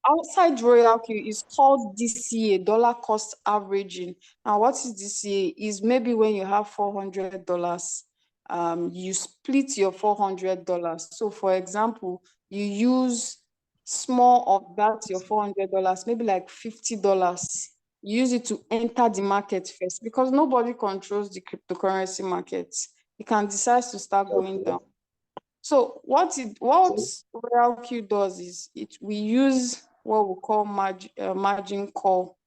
outside Royalq is called DCA, dollar cost averaging. Now, what is DCA? Is maybe when you have $400, you split your $400. So, for example, you use small of that, your $400, maybe like $50. You use it to enter the market first, because nobody controls the cryptocurrency market. It can decide to start going Okay. down. So what Okay. Royalq does is we use what we call margin call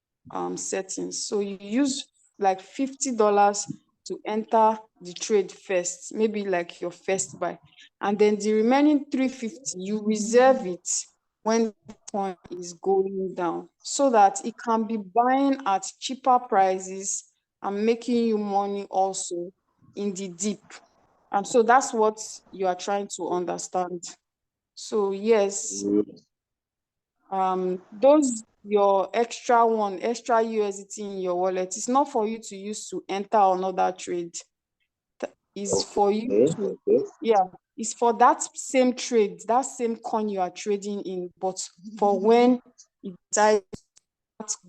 settings. So you use like $50 to enter the trade first, maybe like your first buy, and then the remaining $350 you reserve it when the point is going down, so that it can be buying at cheaper prices and making you money also in the dip. And so that's what you are trying to understand. So yes, Yes. those your extra USDT in your wallet is not for you to use to enter another trade. Is for you Okay. to, Okay. yeah, it's for that same trade, that same coin you are trading in, but for when it decides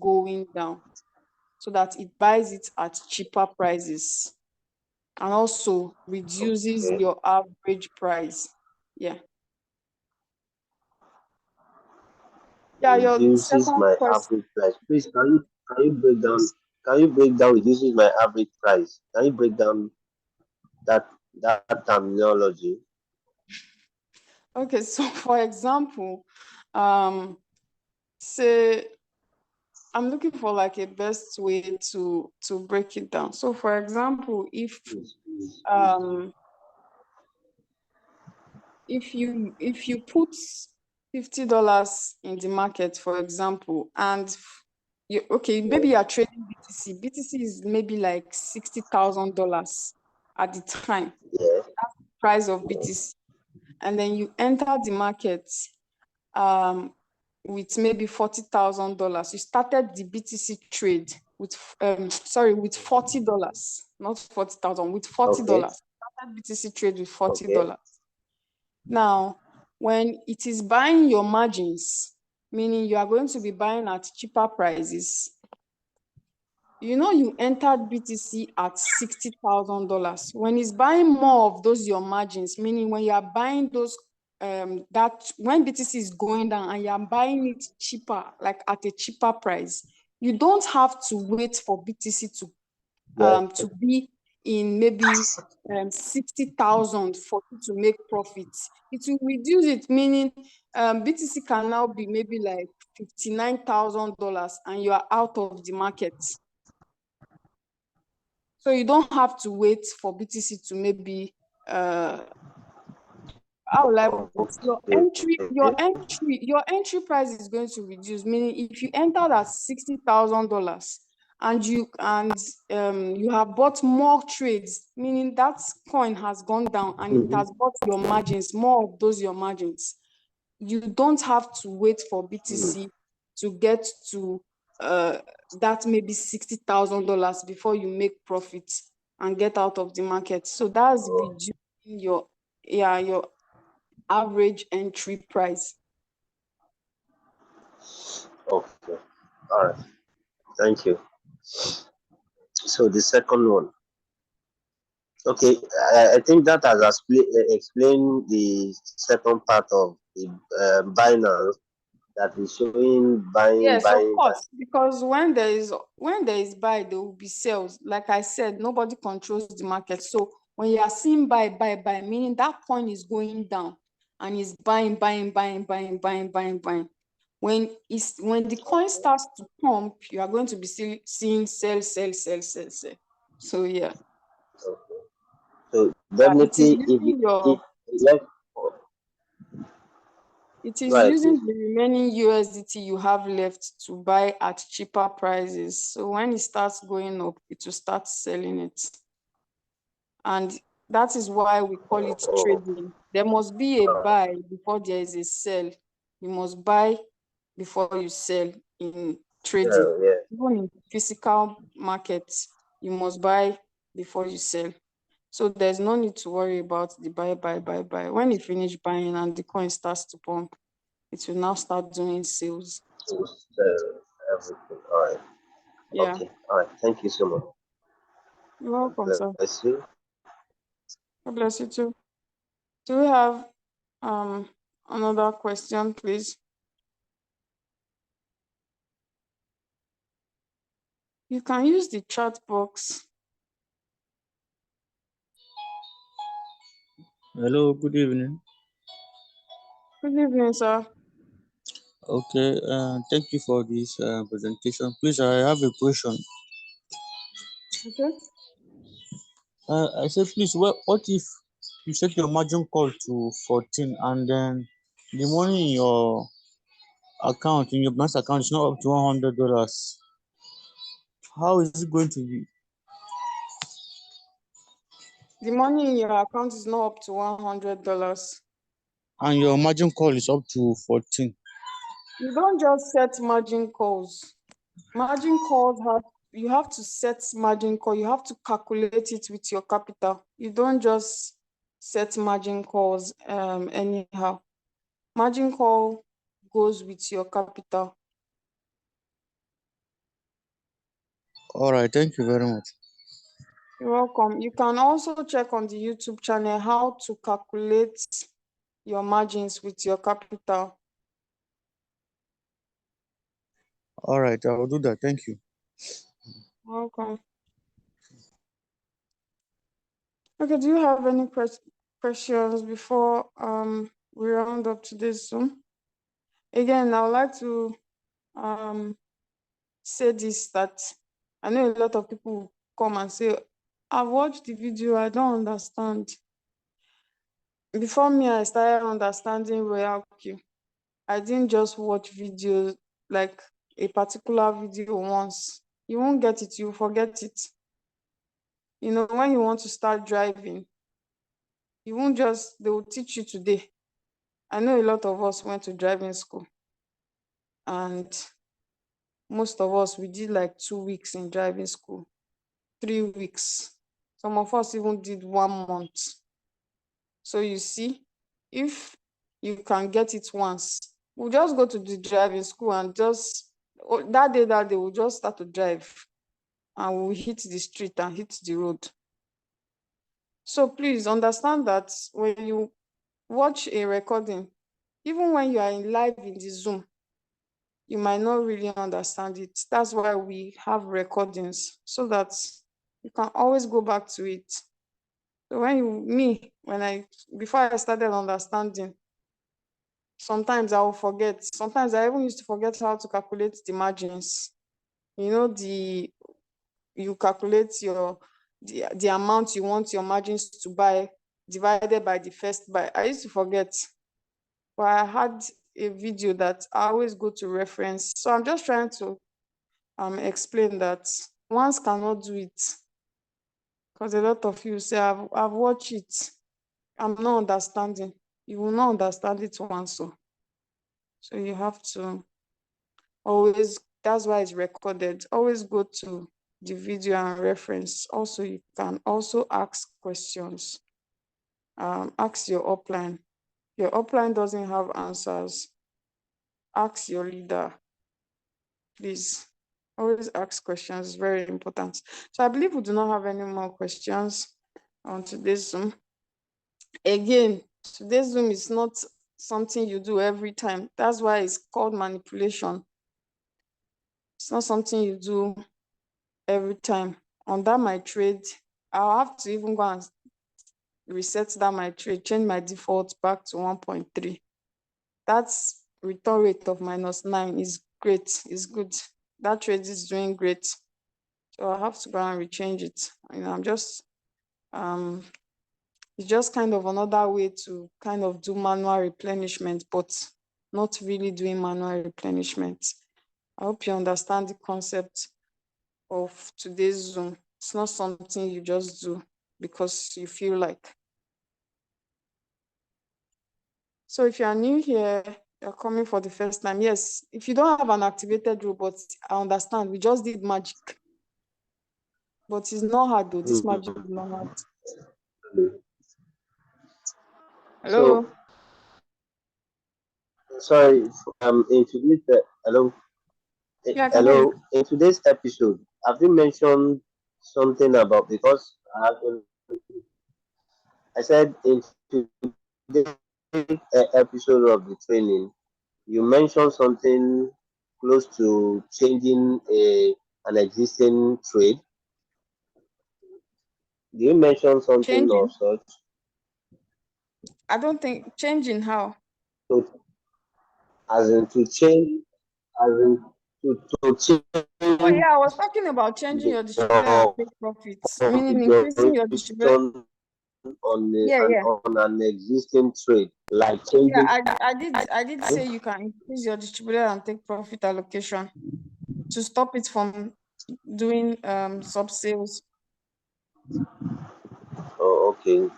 going down, so that it buys it at cheaper prices and also reduces Okay. your average price. Yeah. Yeah, your Reduces second my question. average price. Please, can you break down reduces my average price? Can you break down that that terminology? Okay, so for example, say I'm looking for like a best way to break it down. So for example, Please do. um if you put $50 in the market, for example, and maybe Yes. you're trading BTC. BTC is maybe like $60,000 at the time, Yes. price of Yes. BTC. And then you enter the market with maybe $40,000. You started the BTC trade with with $40, not 40,000, with Okay. $40. Started BTC trade with Okay. $40. Now, when it is buying your margins, meaning you are going to be buying at cheaper prices, you entered BTC at $60,000. When it's buying more of those your margins, meaning when you are buying those that when BTC is going down and you are buying it cheaper, like at a cheaper price, You don't have to wait for BTC Yeah. to be in maybe 60,000 for you to make profits. It will reduce it, meaning BTC can now be maybe like $59,000 and you are out of the market. So you don't have to wait for BTC to maybe how will I put it? Your entry price is going to reduce. Meaning, if you entered at $60,000 and you have bought more trades, meaning that coin has gone down and it has bought your margins, more of those your margins. You don't have to wait for BTC to get to that maybe $60,000 before you make profits and get out of the market. So that's reducing your average entry price. Okay. All right. Thank you. So the second one. Okay, I think that has explained the second part of the Binance that is showing buying, Yes, of buying, buying. course, because when there is buy, there will be sales. Like I said, nobody controls the market. So when you are seeing buy, meaning that coin is going down and is buying. When the coin starts to pump, you are going to be seeing sell. So yeah. Okay. So It is definitely, using your yes, It is right, using please. the remaining USDT you have left to buy at cheaper prices. So when it starts going up, it will start selling it. And that is why we call it Oh, trading. There must be a buy before there is a sell. You must buy before you sell in trading. yeah, yeah. Even in physical markets, you must buy before you sell. So there's no need to worry about the buy. When you finish buying and the coin starts to pump, it will now start doing sales. To sell everything. All right. Yeah, Okay. All right. Thank you so much. you're welcome, sir. Bless you. God bless you too. Do we have another question, please? You can use the chat box. Hello, good evening. Good evening, sir. Okay, thank you for this presentation. Please, I have a question. Okay. I said, please, what if you set your margin call to 14 and then the money in your account, in your bank account, is not up to $100? How is it going to be? The money in your account is not up to $100. And your margin call is up to 14. You don't just set margin calls. Margin calls you have to set margin call. You have to calculate it with your capital. You don't just set margin calls anyhow. Margin call goes with your capital. All right, thank you very much. You're welcome. You can also check on the YouTube channel how to calculate your margins with your capital. All right, I will do that. Thank you. Welcome. Okay, do you have any questions before we round up today's Zoom? Again, I would like to say this, that I know a lot of people come and say, I've watched the video, I don't understand. Before me, I started understanding Royalq. I didn't just watch videos, like a particular video once. You won't get it, you forget it. You know, when you want to start driving, you won't just, they will teach you today. I know a lot of us went to driving school, and most of us, we did like 2 weeks in driving school, 3 weeks. Some of us even did 1 month. So you see, if you can get it once, we'll just go to the driving school and just, that day, we'll just start to drive and we'll hit the street and hit the road. So please understand that when you watch a recording, even when you are in live in the Zoom, you might not really understand it. That's why we have recordings, so that you can always go back to it. So before I started understanding, sometimes I will forget. Sometimes I even used to forget how to calculate the margins. You calculate the amount you want your margins to buy divided by the first buy. I used to forget, but I had a video that I always go to reference. So I'm just trying to explain that ones cannot do it, because a lot of you say, I've watched it, I'm not understanding. You will not understand it once. So you have to always, that's why it's recorded. Always go to the video and reference. Also, you can also ask questions. Ask your upline. Your upline doesn't have answers. Ask your leader, please. Always ask questions. It's very important. So I believe we do not have any more questions on today's Zoom. Again, today's Zoom is not something you do every time. That's why it's called manipulation. It's not something you do every time. On that my trade, I'll have to even go and reset that my trade, change my default back to 1.3. That's return rate of -9 is great, is good. That trade is doing great. So I have to go and rechange it. I'm just it's just kind of another way to kind of do manual replenishment, but not really doing manual replenishment. I hope you understand the concept of today's Zoom. It's not something you just do because you feel like. So if you are new here, you're coming for the first time. Yes, if you don't have an activated robot, I understand. We just did magic. But it's not hard though. This magic is not hard. Hello? So, sorry, in today's, hello, Yeah, I can hear you. hello, in today's episode, have you mentioned something about, because I said in today's episode of the training, you mentioned something close to changing an existing trade. Did you mention something of Changing? such? I don't think changing how? So, as in to change, as in to Oh change yeah, I was talking about changing your distributor and your take profits, meaning increasing your distributor. configuration Yeah, yeah. on an existing trade, like Yeah, changing. I did say you can increase your distributor and take profit allocation to stop it from doing sub sales. Oh, okay.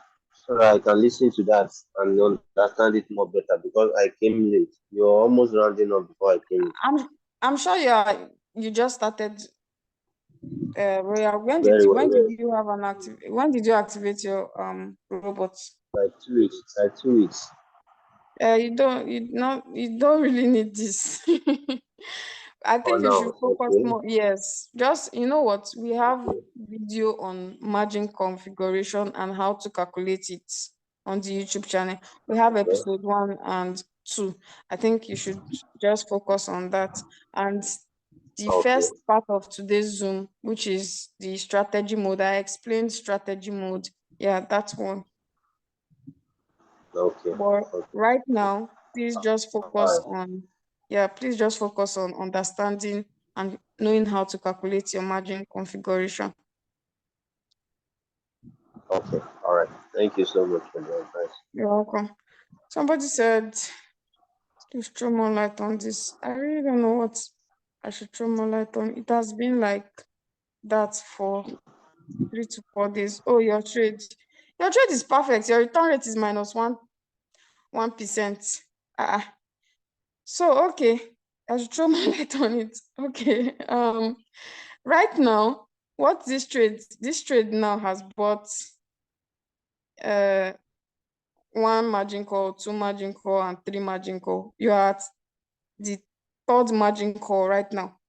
So that I can listen to that and understand it more better, because I came late. You're almost rounding up before I came. I'm sure you just started Royal. When did Very well, when did yes. you have an active when did you activate your robots? Like 2 weeks. Like 2 weeks. You don't really need this. I For think you should now, focus okay. more. Yes, just you know what, we have Okay. video on margin configuration and how to calculate it on the YouTube channel. We have Okay. episode 1 and 2. I think you should just focus on that. And the Okay. first part of today's Zoom, which is the strategy mode, I explained strategy mode. Yeah, that's one. Okay. But Okay. right now, All right. please just focus on understanding and knowing how to calculate your margin configuration. Okay. All right. Thank you so much for the advice. You're welcome. Somebody said, please throw more light on this. I really don't know what I should throw more light on. It has been like that for 3 to 4 days. Oh, your trade. Your trade is perfect. Your return rate is -1%. So okay, I should throw my light on it. Okay. Right now, what this trade now has bought uh 1 margin call, 2 margin call, and 3 margin call. You are at the third margin call right now.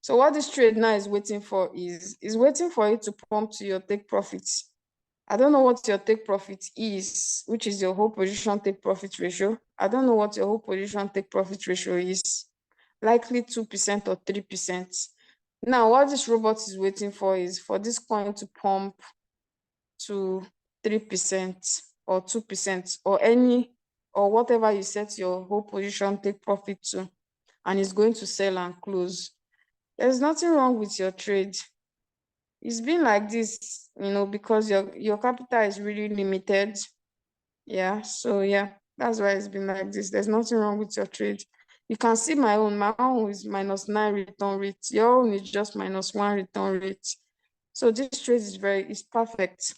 So what this trade now is waiting for is waiting for it to pump to your take profits. I don't know what your take profit is, which is your whole position take profit ratio. I don't know what your whole position take profit ratio is. likely 2% or 3%. Now, what this robot is waiting for is for this coin to pump to 3% or 2% or whatever you set your whole position take profit to, and it's going to sell and close. There's nothing wrong with your trade. It's been like this, because your capital is really limited. Yeah, so yeah, that's why it's been like this. There's nothing wrong with your trade. You can see my own is -9 return rate. Your own is just -1 return rate. So this trade is perfect.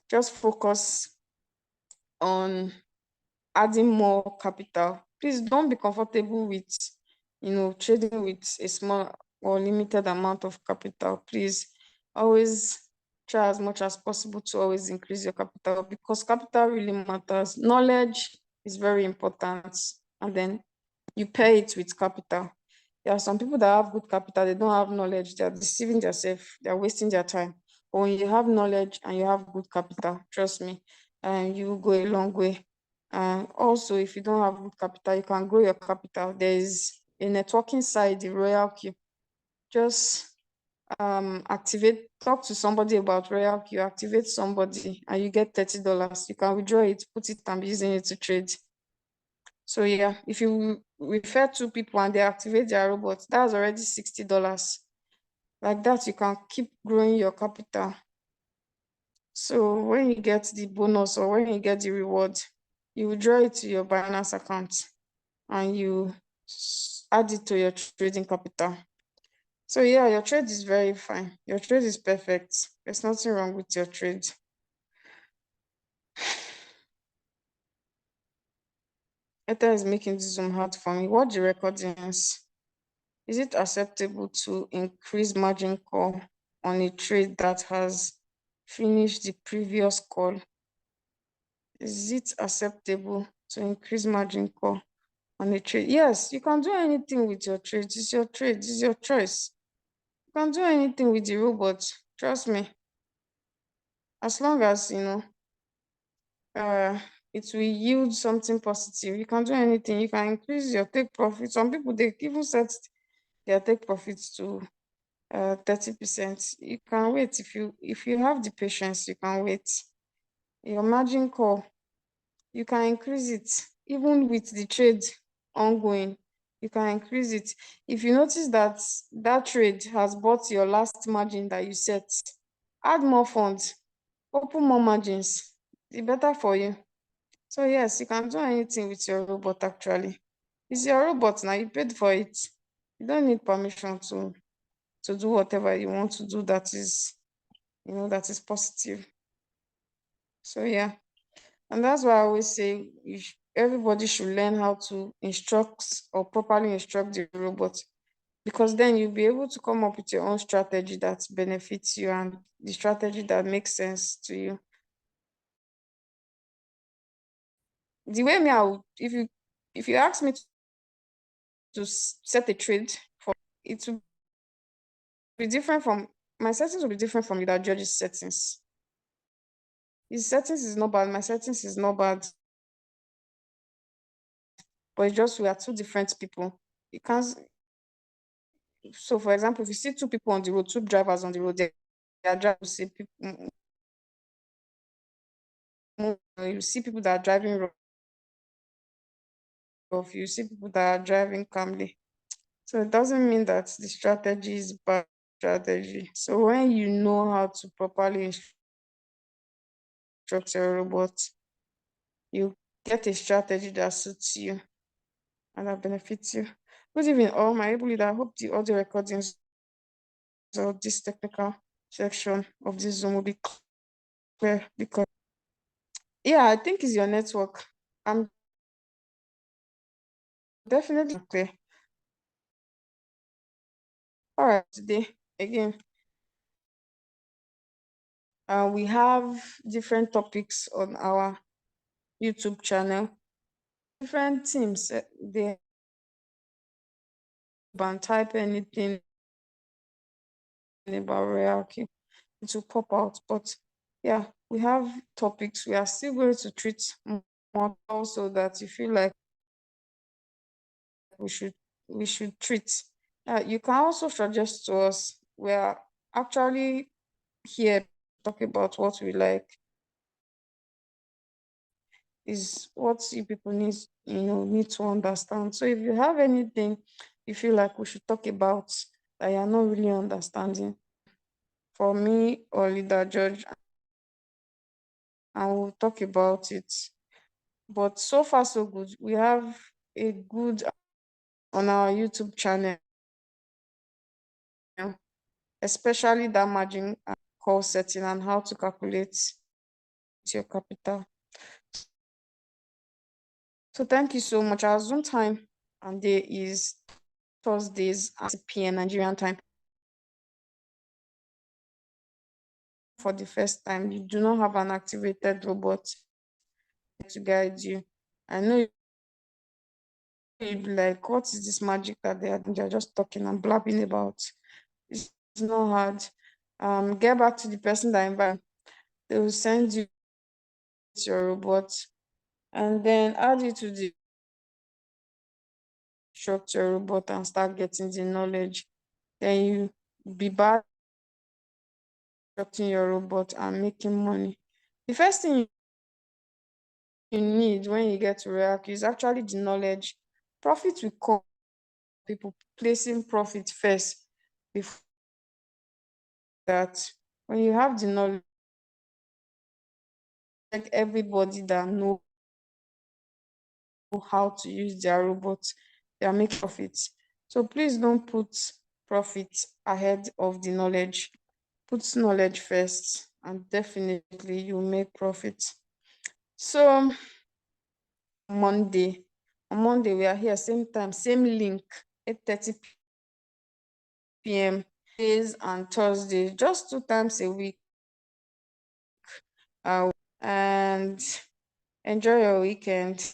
Just focus on adding more capital. Please don't be comfortable with, trading with a small or limited amount of capital. Please always try as much as possible to always increase your capital, because capital really matters. Knowledge is very important, and then you pay it with capital. There are some people that have good capital, they don't have knowledge, they're deceiving themselves, they're wasting their time. But when you have knowledge and you have good capital, trust me, you will go a long way. And also, if you don't have good capital, you can grow your capital. There is a networking site, the Royalq. Just talk to somebody about Royalq, you activate somebody and you get $30. You can withdraw it, put it and be using it to trade. So yeah, if you refer two people and they activate their robot, that's already $60. Like that, you can keep growing your capital. So when you get the bonus or when you get the reward, you withdraw it to your Binance account and you add it to your trading capital. So yeah, your trade is very fine. Your trade is perfect. There's nothing wrong with your trade. Ether is making this Zoom hard for me. What the recording is? Is it acceptable to increase margin call on a trade that has finished the previous call? Is it acceptable to increase margin call on a trade? Yes, you can do anything with your trade. It's your trade. It's your choice. You can do anything with the robot. Trust me. As long as, it will yield something positive. You can do anything. You can increase your take profit. Some people, they even set their take profits to 30%. You can wait. If you have the patience, you can wait. Your margin call, you can increase it even with the trade ongoing. You can increase it. If you notice that that trade has bought your last margin that you set, add more funds, open more margins. It's better for you. So yes, you can do anything with your robot. Actually, it's your robot now. You paid for it. You don't need permission to do whatever you want to do that is, that is positive. So yeah, and that's why I always say everybody should learn how to instruct or properly instruct the robot, because then you'll be able to come up with your own strategy that benefits you and the strategy that makes sense to you. The way me, if you ask me to set a trade for, it will be different from my settings will be different from that judge's settings. His settings is not bad, my settings is not bad, but it's just we are two different people. You can't. So for example, if you see two people on the road, two drivers on the road, they are driving, you see people that are driving rough, you see people that are driving calmly. So it doesn't mean that the strategy is bad strategy. So when you know how to properly instruct your robot, you get a strategy that suits you and that benefits you. Good evening, all my able leader. I hope the audio recordings of this technical section of this Zoom will be clear, because yeah, I think it's your network. I'm definitely clear. All right, today again, we have different topics on our YouTube channel. Different teams, they can type anything about Royalq, it will pop out. But yeah, we have topics. We are still going to treat more, also that you feel like we should we should treat. You can also suggest to us. We are actually here to talk about what we like, is what you people need to understand. So if you have anything you feel like we should talk about that you're not really understanding, for me or leader George, and we'll talk about it. But so far so good. We have a good on our YouTube channel, especially that margin call setting and how to calculate your capital. So thank you so much. Our Zoom time and day is Thursdays at 6 p.m. Nigerian time. For the first time, you do not have an activated robot to guide you. I know you'd be like, what is this magic that they're just talking and blabbing about? It's not hard. Get back to the person that invited. They will send you your robot and then add it to the structure robot and start getting the knowledge. Then you be back instructing your robot and making money. The first thing you need when you get to Royalq is actually the knowledge. Profit will come. People placing profit first before that. When you have the knowledge, like everybody that know how to use their robots, they are making profits. So please don't put profit ahead of the knowledge. Put knowledge first and definitely you'll make profit. So Monday, on Monday we are here same time, same link, 8:30 p.m. days and Thursdays, just 2 times a week. And enjoy your weekend.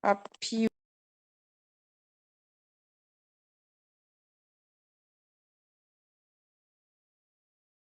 Happy